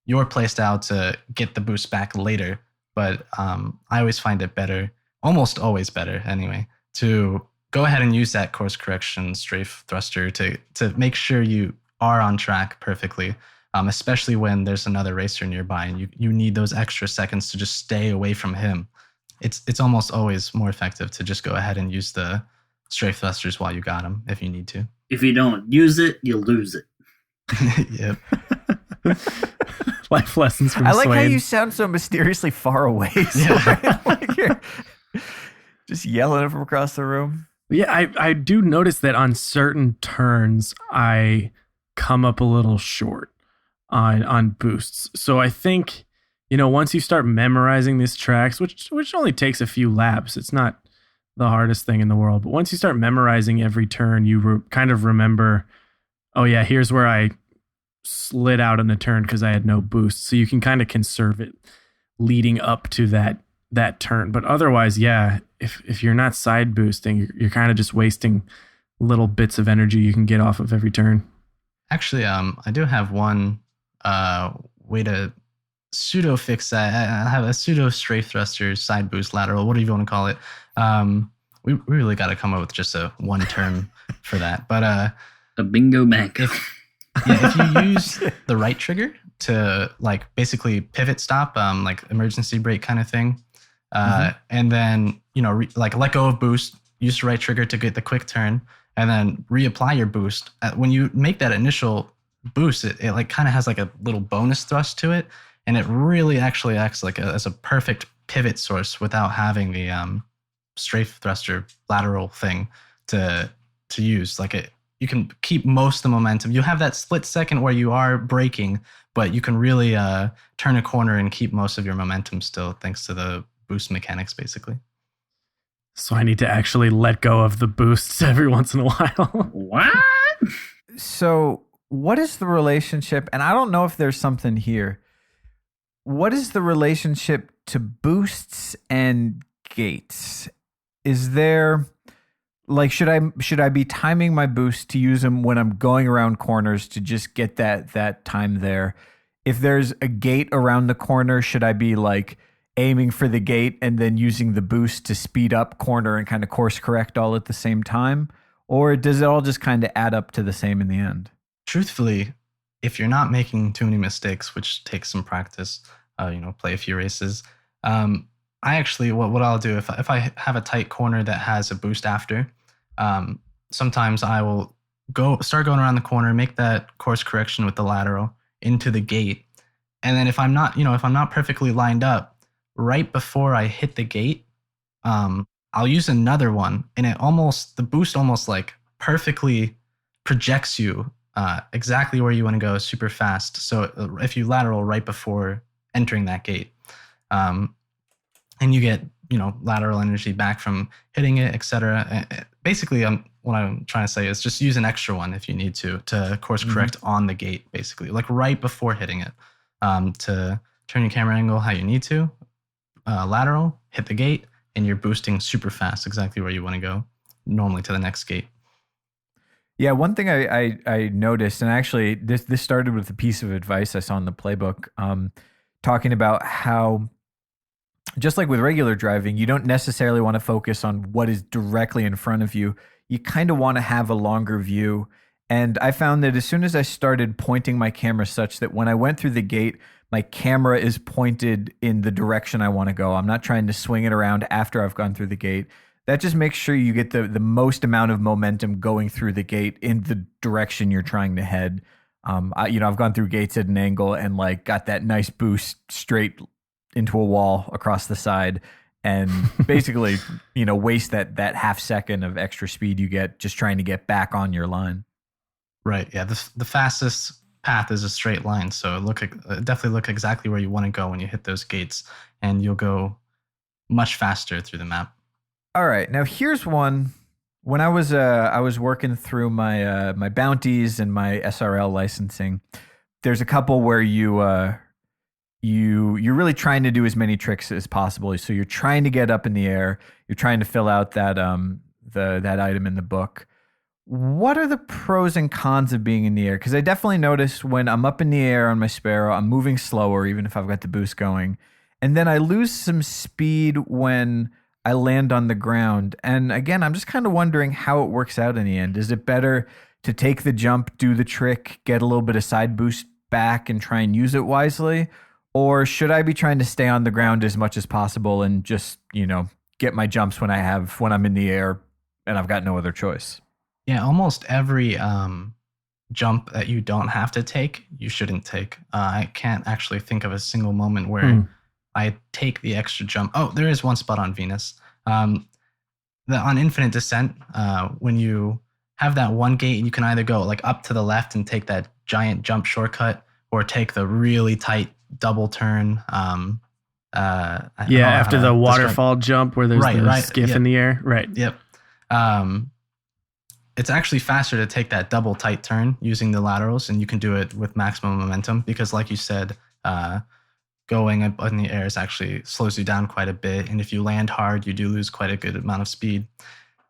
your playstyle to get the boost back later. But I always find it better, almost always better anyway, to go ahead and use that course correction strafe thruster to make sure you are on track perfectly, especially when there's another racer nearby and you need those extra seconds to just stay away from him. It's almost always more effective to just go ahead and use the strafe thrusters while you got them if you need to. If you don't use it, you lose it. Yep. Life lessons from I like how Swain. you sound so mysteriously far away. Yeah. Like you're just yelling from across the room. Yeah, I do notice that on certain turns, I come up a little short on boosts. So I think, once you start memorizing these tracks, which only takes a few laps, it's not the hardest thing in the world. But once you start memorizing every turn, you kind of remember, oh yeah, here's where I slid out in the turn because I had no boost. So you can kind of conserve it leading up to that turn. But otherwise, yeah, if you're not side boosting, you're kind of just wasting little bits of energy you can get off of every turn. Actually, I do have one way to pseudo fix that. I have a pseudo strafe thruster, side boost, lateral, whatever you want to call it. We really got to come up with just a one term for that. But A bingo bank. if you use the right trigger to like basically pivot stop, like emergency brake kind of thing, and then like let go of boost, use the right trigger to get the quick turn, and then reapply your boost. When you make that initial boost, it like kind of has like a little bonus thrust to it, and it really actually acts like as a perfect pivot source without having the strafe thruster lateral thing to use. Like you can keep most of the momentum. You have that split second where you are braking, but you can really turn a corner and keep most of your momentum still, thanks to the boost mechanics, basically. So I need to actually let go of the boosts every once in a while. What? So what is the relationship? And I don't know if there's something here. What is the relationship to boosts and gates? Is there like should I be timing my boost to use them when I'm going around corners to just get that time there? If there's a gate around the corner, should I be like aiming for the gate and then using the boost to speed up corner and kind of course correct all at the same time? Or does it all just kind of add up to the same in the end? Truthfully, if you're not making too many mistakes, which takes some practice, play a few races. I actually, what I'll do if I have a tight corner that has a boost after, sometimes I will start going around the corner, make that course correction with the lateral into the gate, and then if I'm not perfectly lined up, right before I hit the gate, I'll use another one, and the boost almost like perfectly projects you exactly where you want to go super fast. So if you lateral right before entering that gate, and you get lateral energy back from hitting it, etc. Basically, what I'm trying to say is just use an extra one if you need to course correct on the gate, basically, like right before hitting it, to turn your camera angle how you need to, lateral, hit the gate, and you're boosting super fast, exactly where you want to go, normally to the next gate. Yeah, one thing I noticed, and actually this started with a piece of advice I saw in the playbook, talking about how, just like with regular driving, you don't necessarily want to focus on what is directly in front of you. You kind of want to have a longer view. And I found that as soon as I started pointing my camera such that when I went through the gate, my camera is pointed in the direction I want to go. I'm not trying to swing it around after I've gone through the gate. That just makes sure you get the most amount of momentum going through the gate in the direction you're trying to head. I've gone through gates at an angle and like got that nice boost straight into a wall across the side. and basically, waste that half second of extra speed you get just trying to get back on your line. Right. Yeah. The fastest path is a straight line. So definitely look exactly where you want to go when you hit those gates, and you'll go much faster through the map. All right. Now here's one. When I was working through my my bounties and my SRL licensing, there's a couple where you're really trying to do as many tricks as possible. So you're trying to get up in the air. You're trying to fill out that that item in the book. What are the pros and cons of being in the air? Because I definitely notice when I'm up in the air on my Sparrow, I'm moving slower, even if I've got the boost going. And then I lose some speed when I land on the ground. And again, I'm just kind of wondering how it works out in the end. Is it better to take the jump, do the trick, get a little bit of side boost back and try and use it wisely? Or should I be trying to stay on the ground as much as possible and just, get my jumps when I'm in the air and I've got no other choice? Yeah, almost every jump that you don't have to take, you shouldn't take. I can't actually think of a single moment where I take the extra jump. Oh, there is one spot on Venus. On Infinite Descent, when you have that one gate, you can either go like up to the left and take that giant jump shortcut, or take the really tight double turn. After the waterfall jump where there's the skiff in the air. Right. Yep. It's actually faster to take that double tight turn using the laterals, and you can do it with maximum momentum because, like you said, going up in the air actually slows you down quite a bit. And if you land hard, you do lose quite a good amount of speed.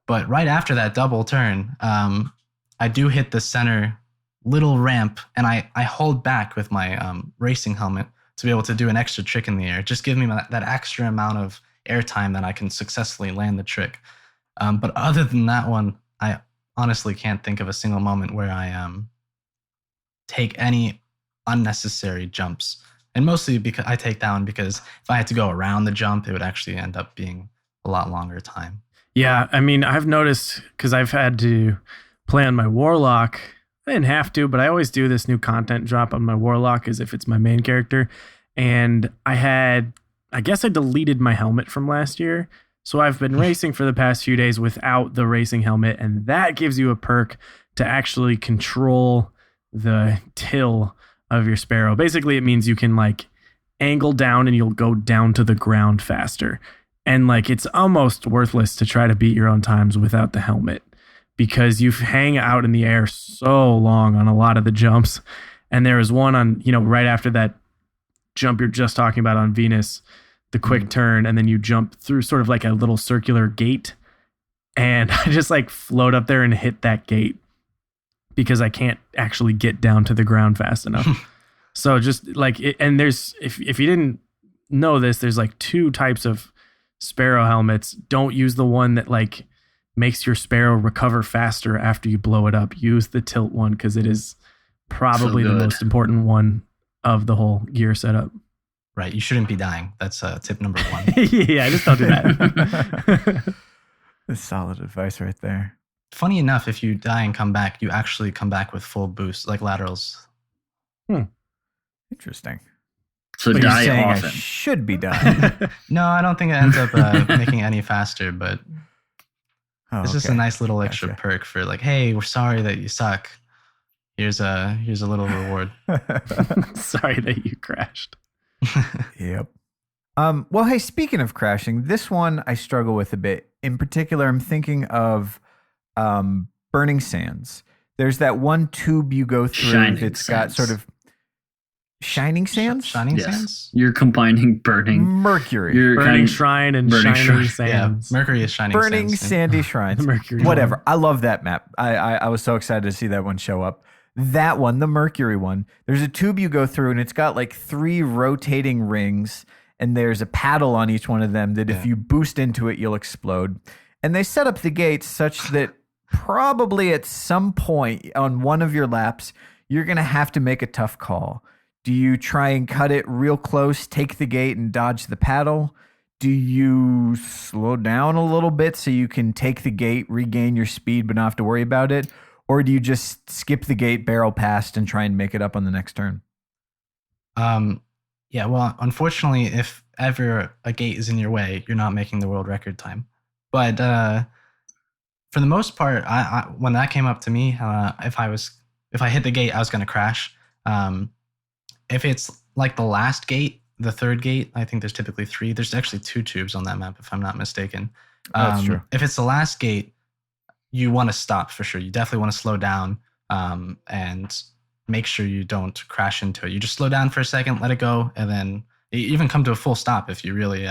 But right after that double turn, I do hit the center little ramp, and I hold back with my racing helmet to be able to do an extra trick in the air. Just give me that extra amount of air time that I can successfully land the trick. But other than that one, I honestly can't think of a single moment where I take any unnecessary jumps. And mostly because I take that one because if I had to go around the jump, it would actually end up being a lot longer time. Yeah, I mean, I've noticed because I've had to play on my Warlock. I didn't have to, but I always do this new content drop on my Warlock as if it's my main character. And I guess I deleted my helmet from last year. So I've been racing for the past few days without the racing helmet, and that gives you a perk to actually control the till of your Sparrow. Basically, it means you can like angle down and you'll go down to the ground faster. And like it's almost worthless to try to beat your own times without the helmet because you hang out in the air so long on a lot of the jumps. And there was one on, right after that jump you're just talking about on Venus, the quick turn, and then you jump through sort of like a little circular gate. And I just like float up there and hit that gate because I can't actually get down to the ground fast enough. So just like, and there's, if you didn't know this, there's like two types of Sparrow helmets. Don't use the one that like makes your Sparrow recover faster after you blow it up. Use the tilt one because it is probably the most important one of the whole gear setup. Right. You shouldn't be dying. That's tip number one. Yeah, just don't do that. That's solid advice right there. Funny enough, if you die and come back, you actually come back with full boost, like laterals. Interesting. So but die you're saying often. I should be dying. No, I don't think it ends up making it any faster, but it's just a nice little extra perk for like, hey, we're sorry that you suck. Here's a little reward. Sorry that you crashed. Yep. Well, hey, speaking of crashing, this one I struggle with a bit. In particular, I'm thinking of Burning Sands. There's that one tube you go through that's got sort of Shining Sands? Shining Sands? You're combining burning Mercury. Burning Shrine and Shining Sands. Yeah, Mercury is Shining Burning Sands. Sandy Shrines. Mercury. Whatever. I love that map. I was so excited to see that one show up. That one, the Mercury one, there's a tube you go through and it's got like 3 rotating rings and there's a paddle on each one of them that if you boost into it, you'll explode. And they set up the gates such that probably at some point on one of your laps, you're going to have to make a tough call. Do you try and cut it real close, take the gate and dodge the paddle? Do you slow down a little bit so you can take the gate, regain your speed, but not have to worry about it? Or do you just skip the gate, barrel past, and try and make it up on the next turn? Yeah, well, unfortunately, if ever a gate is in your way, you're not making the world record time. But for the most part, I when that came up to me, if I hit the gate, I was going to crash. If it's like the last gate, the third gate, I think there's typically 3. There's actually 2 tubes on that map, if I'm not mistaken. That's true. If it's the last gate, you want to stop for sure. You definitely want to slow down and make sure you don't crash into it. You just slow down for a second, let it go, and then even come to a full stop if you really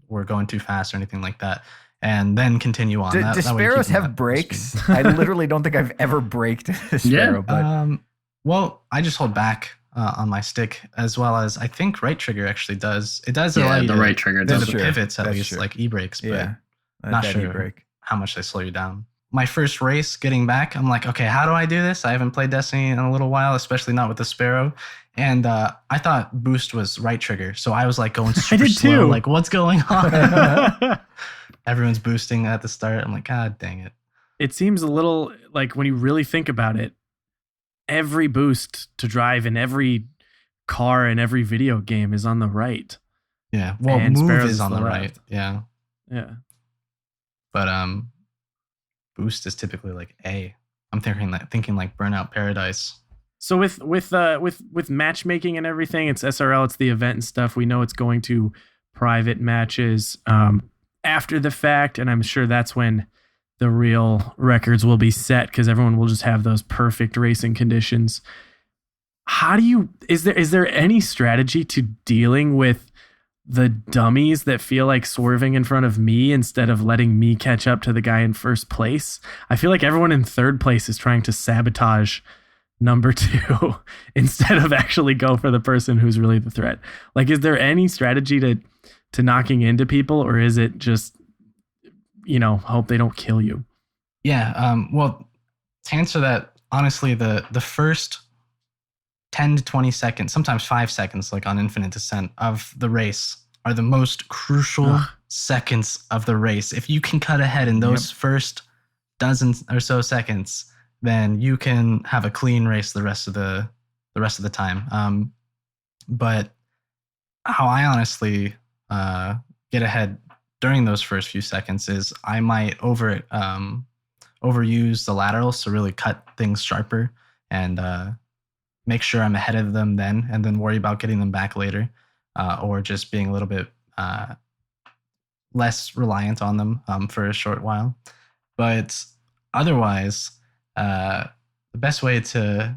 were going too fast or anything like that, and then continue on. Do Sparrows have brakes? I literally don't think I've ever braked a Sparrow. But well, I just hold back on my stick, as well as I think right trigger actually does. It does allow you the right trigger does. the pivots at least, like e-brakes, but not sure e-brake. how much they slow you down. My first race getting back, I'm like, okay, how do I do this? I haven't played Destiny in a little while, especially not with the Sparrow. And I thought boost was right trigger. So I was like going super slow, like what's going on? Everyone's boosting at the start. I'm like, God dang it. It seems a little like, when you really think about it, every boost to drive in every car in every video game is on the right. Yeah. Well, and move Sparrow's is on the left. right. Yeah. Yeah. But boost is typically like A. I'm thinking like Burnout Paradise. So with matchmaking and everything, it's SRL, it's the event and stuff. We know it's going to private matches after the fact, and I'm sure that's when the real records will be set, because everyone will just have those perfect racing conditions. Is there any strategy to dealing with the dummies that feel like swerving in front of me instead of letting me catch up to the guy in first place? I feel like everyone in third place is trying to sabotage number 2 instead of actually go for the person who's really the threat. Like, is there any strategy to knocking into people, or is it just, hope they don't kill you? Yeah. Well, to answer that, honestly, the first 10 to 20 seconds, sometimes 5 seconds, like on Infinite Descent of the race, are the most crucial seconds of the race. If you can cut ahead in those first dozen or so seconds, then you can have a clean race the rest of the time. But how I honestly get ahead during those first few seconds is I might overuse the laterals to really cut things sharper and make sure I'm ahead of them then, and then worry about getting them back later, or just being a little bit less reliant on them for a short while. But otherwise, the best way to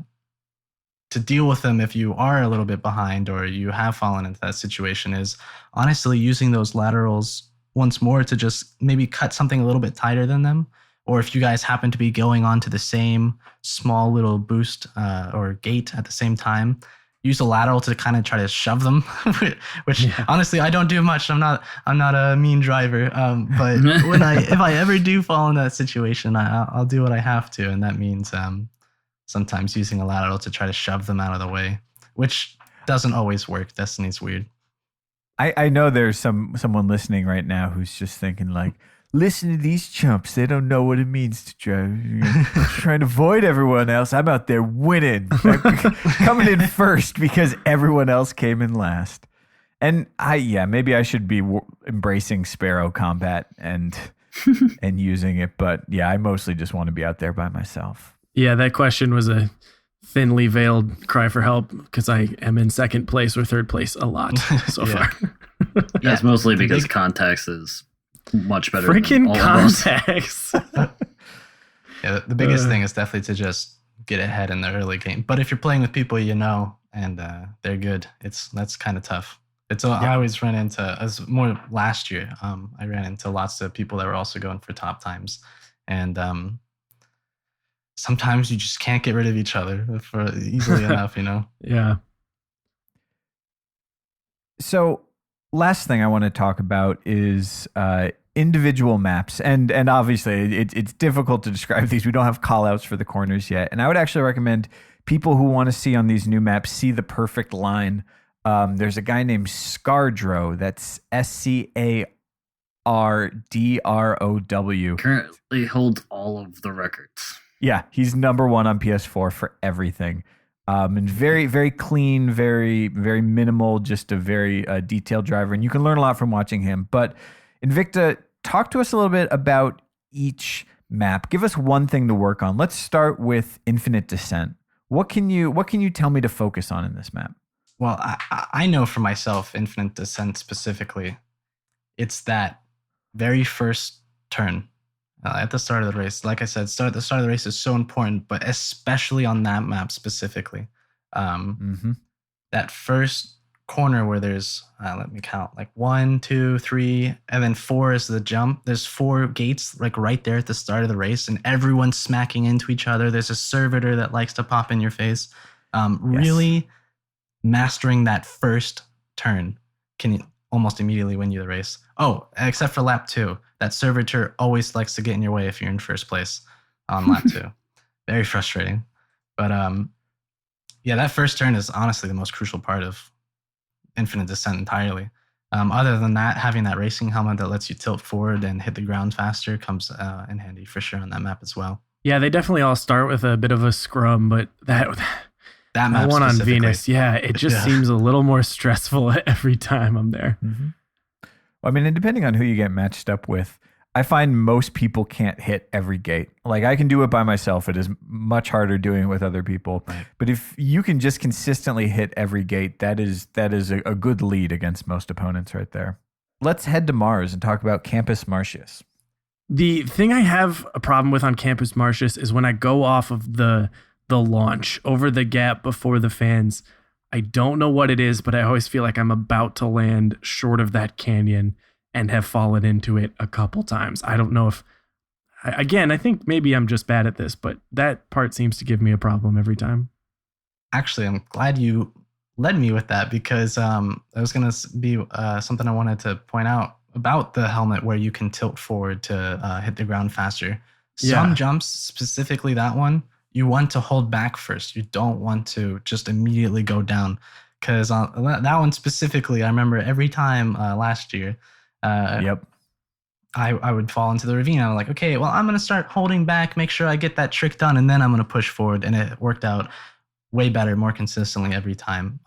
deal with them if you are a little bit behind or you have fallen into that situation is honestly using those laterals once more to just maybe cut something a little bit tighter than them. Or if you guys happen to be going on to the same small little boost or gate at the same time, use a lateral to kind of try to shove them, which honestly I don't do much. I'm not a mean driver, but if I ever do fall in that situation, I'll do what I have to, and that means sometimes using a lateral to try to shove them out of the way, which doesn't always work. Destiny's weird. I know there's someone listening right now who's just thinking like, listen to these chumps. They don't know what it means to drive. Trying to avoid everyone else. I'm out there winning. Coming in first because everyone else came in last. And maybe I should be embracing Sparrow combat and using it. But yeah, I mostly just want to be out there by myself. Yeah, that question was a thinly veiled cry for help because I am in second place or third place a lot so far. Yeah, it's mostly because context is much better freaking than all context. Yeah, the biggest thing is definitely to just get ahead in the early game. But if you're playing with people and they're good, that's kind of tough. I always ran into, as more last year, I ran into lots of people that were also going for top times, and sometimes you just can't get rid of each other for easily enough, Yeah. So last thing I want to talk about is individual maps. And obviously it's difficult to describe these. We don't have call outs for the corners yet. And I would actually recommend people who want to see on these new maps, see the perfect line. There's a guy named Scardrow. That's SCARDROW. Currently holds all of the records. Yeah, he's number 1 on PS4 for everything. And very, very clean, very, very minimal, just a very detailed driver. And you can learn a lot from watching him. But Invicta, talk to us a little bit about each map. Give us one thing to work on. Let's start with Infinite Descent. What can you tell me to focus on in this map? Well, I know for myself, Infinite Descent specifically, it's that very first turn at the start of the race. Like I said, the start of the race is so important, but especially on that map specifically. That first corner where there's, let me count, like 1, 2, 3, and then 4 is the jump. There's 4 gates like right there at the start of the race, and everyone's smacking into each other. There's a servitor that likes to pop in your face. Really mastering that first turn can almost immediately win you the race. Oh, except for lap 2. That servitor always likes to get in your way if you're in first place on lap 2. Very frustrating. But yeah, that first turn is honestly the most crucial part of Infinite Descent entirely. Other than that, having that racing helmet that lets you tilt forward and hit the ground faster comes in handy for sure on that map as well. Yeah, they definitely all start with a bit of a scrum, but that map one on Venus, it just seems a little more stressful every time I'm there. I mean, and depending on who you get matched up with, I find most people can't hit every gate. Like, I can do it by myself. It is much harder doing it with other people. Right. But if you can just consistently hit every gate, that is a good lead against most opponents right there. Let's head to Mars and talk about Campus Martius. The thing I have a problem with on Campus Martius is when I go off of the launch over the gap before the fans, I don't know what it is, but I always feel like I'm about to land short of that canyon and have fallen into it a couple times. I don't know if, again, I think maybe I'm just bad at this, but that part seems to give me a problem every time. Actually, I'm glad you led me with that, because that was going to be something I wanted to point out about the helmet, where you can tilt forward to hit the ground faster. Some jumps, specifically that one, you want to hold back first. You don't want to just immediately go down, because that one specifically, I remember every time last year, I would fall into the ravine. I'm like, okay, well, I'm going to start holding back, make sure I get that trick done, and then I'm going to push forward. And it worked out way better, more consistently every time.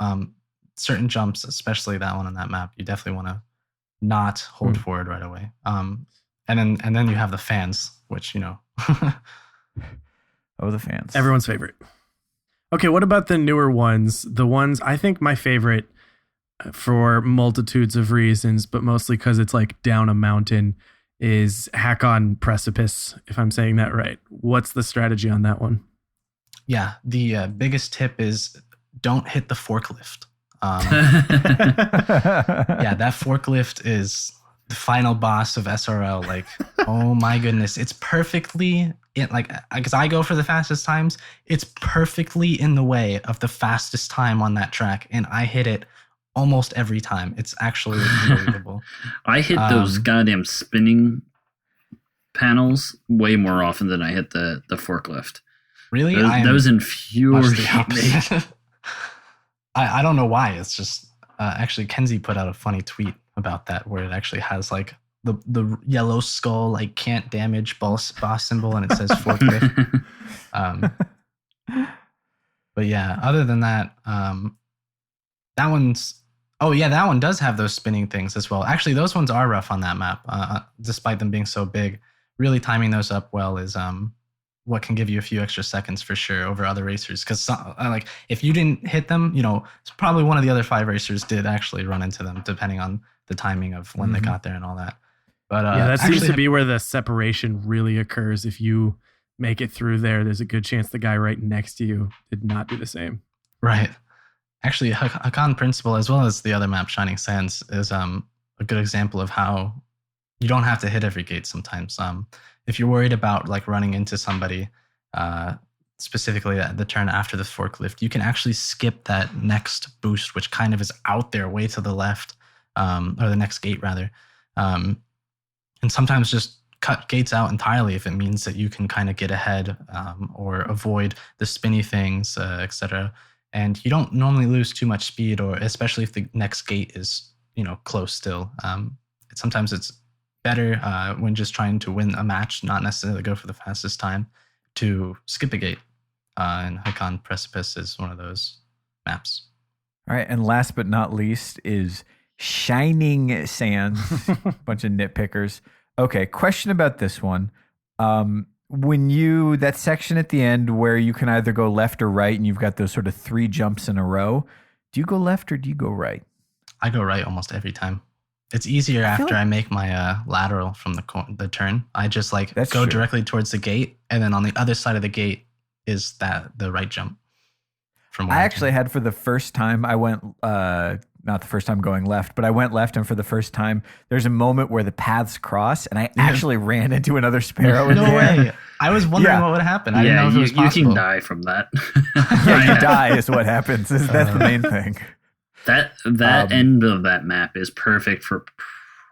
Certain jumps, especially that one on that map, you definitely want to not hold forward right away. And then you have the fans, which, you know. Oh, the fans. Everyone's favorite. Okay, what about the newer ones? The ones, I think my favorite, for multitudes of reasons, but mostly because it's like down a mountain, is Hack on Precipice, if I'm saying that right. What's the strategy on that one? Yeah, the biggest tip is don't hit the forklift. Yeah, that forklift is the final boss of SRL. Like, oh my goodness, it's perfectly because I go for the fastest times. It's perfectly in the way of the fastest time on that track, and I hit it almost every time. It's actually unbelievable. I hit those goddamn spinning panels way more often than I hit the forklift. Really? Those infuriate me. I don't know why. It's just actually Kenzie put out a funny tweet about that, where it actually has like the yellow skull, like can't damage boss symbol, and it says forklift. But yeah, other than that, that one does have those spinning things as well. Actually, those ones are rough on that map, despite them being so big. Really timing those up well is what can give you a few extra seconds for sure over other racers. Because like if you didn't hit them, you know, probably one of the other 5 racers did actually run into them, depending on the timing of when they got there and all that. But yeah, that seems to be where the separation really occurs. If you make it through there's a good chance the guy right next to you did not do the same. Right. Actually, Hakan Principle, as well as the other map, Shining Sands, is a good example of how you don't have to hit every gate sometimes. If you're worried about like running into somebody, specifically at the turn after the forklift, you can actually skip that next boost, which kind of is out there way to the left, or the next gate rather. And sometimes just cut gates out entirely if it means that you can kind of get ahead or avoid the spinny things, etc. And you don't normally lose too much speed, or especially if the next gate is, you know, close still. Sometimes it's better when just trying to win a match, not necessarily go for the fastest time, to skip a gate. and Hakan Precipice is one of those maps. All right, and last but not least is Shining Sands. Bunch of nitpickers. Okay, question about this one. When that section at the end where you can either go left or right and you've got those sort of 3 jumps in a row, do you go left or do you go right? I go right almost every time. It's easier after I make my lateral from the turn. I just go directly towards the gate, and then on the other side of the gate is the right jump. I actually had for the first time, I went, not the first time going left, but I went left, and for the first time, there's a moment where the paths cross, and I actually ran into another sparrow. No way. I was wondering what would happen. I didn't know if it was possible. You can die from that. You die is what happens. That's the main thing. That end of that map is perfect for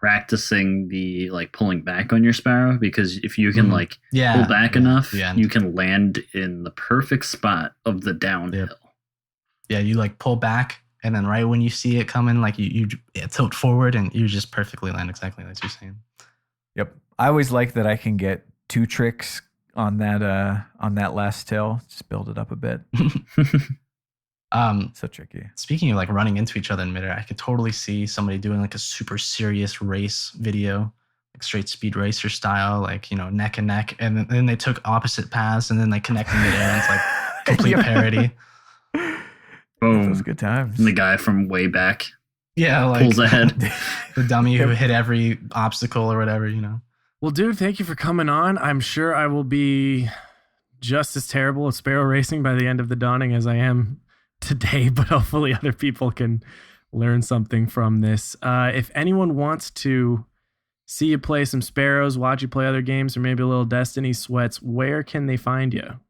practicing the pulling back on your Sparrow, because if you can pull back enough, you can land in the perfect spot of the downhill. Yeah, you pull back, and then right when you see it coming, you tilt forward, and you just perfectly land exactly like you're saying. Yep, I always like that I can get 2 tricks on that last tail. Just build it up a bit. So tricky. Speaking of running into each other in midair, I could totally see somebody doing a super serious race video, straight speed racer style, neck and neck, and then they took opposite paths and then they connected midair, and it's complete parody. Boom. Those good times. And the guy from way back, pulls ahead. The dummy who hit every obstacle or whatever, Well, dude, thank you for coming on. I'm sure I will be just as terrible at Sparrow racing by the end of the dawning as I am today, but hopefully other people can learn something from this. If anyone wants to see you play some Sparrows, watch you play other games, or maybe a little Destiny sweats, where can they find you?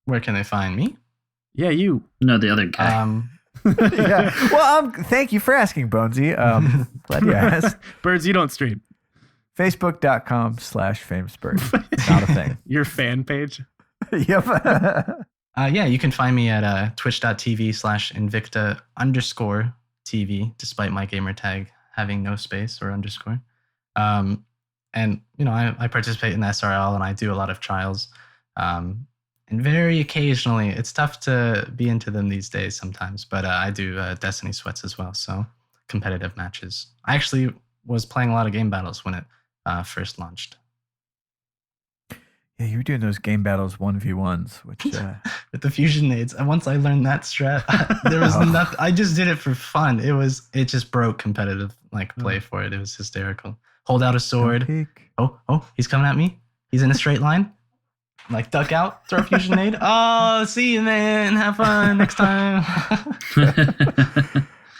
Where can they find me? Yeah, you. No, the other guy. Yeah. Well, thank you for asking, Bonesy. Glad you asked. Birds, you don't stream. Facebook.com/FamesBird. Not a thing. Your fan page? Yep. You can find me at twitch.tv/Invicta_TV, despite my gamer tag having no space or underscore. And, I participate in SRL, and I do a lot of trials. And very occasionally, it's tough to be into them these days sometimes, but I do Destiny sweats as well, so competitive matches. I actually was playing a lot of game battles when it first launched. Yeah, you were doing those game battles 1v1s, which with the fusion nades. And once I learned that strat, there was nothing. I just did it for fun. It just broke competitive play for it. It was hysterical. Hold out a sword. Oh, he's coming at me. He's in a straight line. Duck out, throw a fusion nade. Oh, see you, man. Have fun next time.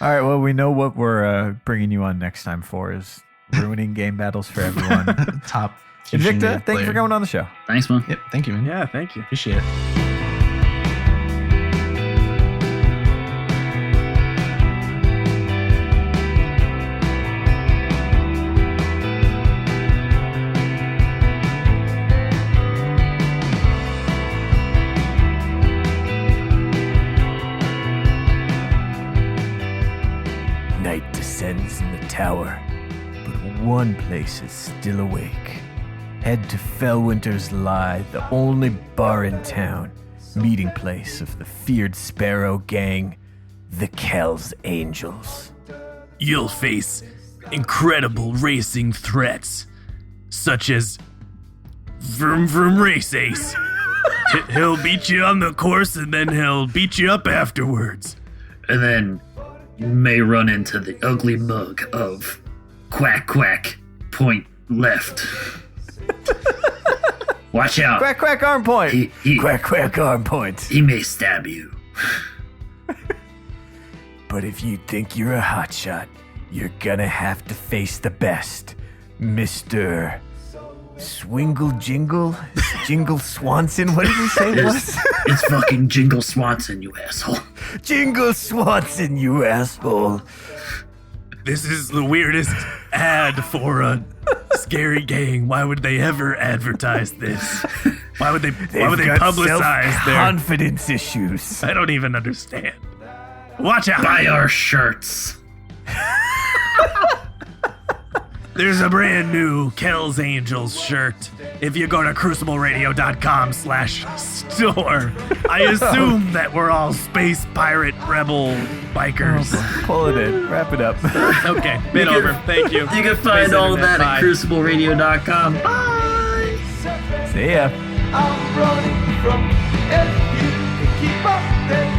All right, well, we know what we're bringing you on next time for is ruining game battles for everyone. Top. Invicta, thank you for coming on the show. Thanks, man. Yep, thank you, man. Yeah, thank you. Appreciate it. Night descends in the tower, but one place is still awake. Head to Fellwinter's Lie, the only bar in town, meeting place of the feared Sparrow gang, the Kells Angels. You'll face incredible racing threats, such as Vroom Vroom Race Ace. He'll beat you on the course, and then he'll beat you up afterwards. And then you may run into the ugly mug of Quack Quack Point Left. Watch out. Quack, quack, arm point. Quack, quack, arm point. He may stab you. But if you think you're a hotshot, you're gonna have to face the best, Mr. Swingle Jingle? Jingle Swanson? What did he say it was? It's fucking Jingle Swanson, you asshole. Jingle Swanson, you asshole. This is the weirdest ad for a scary gang. Why would they ever advertise this? Why would they publicize their confidence issues? I don't even understand. Watch out. Buy our shirts. There's a brand new Kells Angels shirt. If you go to crucibleradio.com/store, I assume that we're all space pirate rebel bikers. Pull it in. Wrap it up. Okay, bit over. Thank you. You can find Space all of Internet, that bye. at crucibleradio.com. Bye! See ya. I'm running from if you can keep up then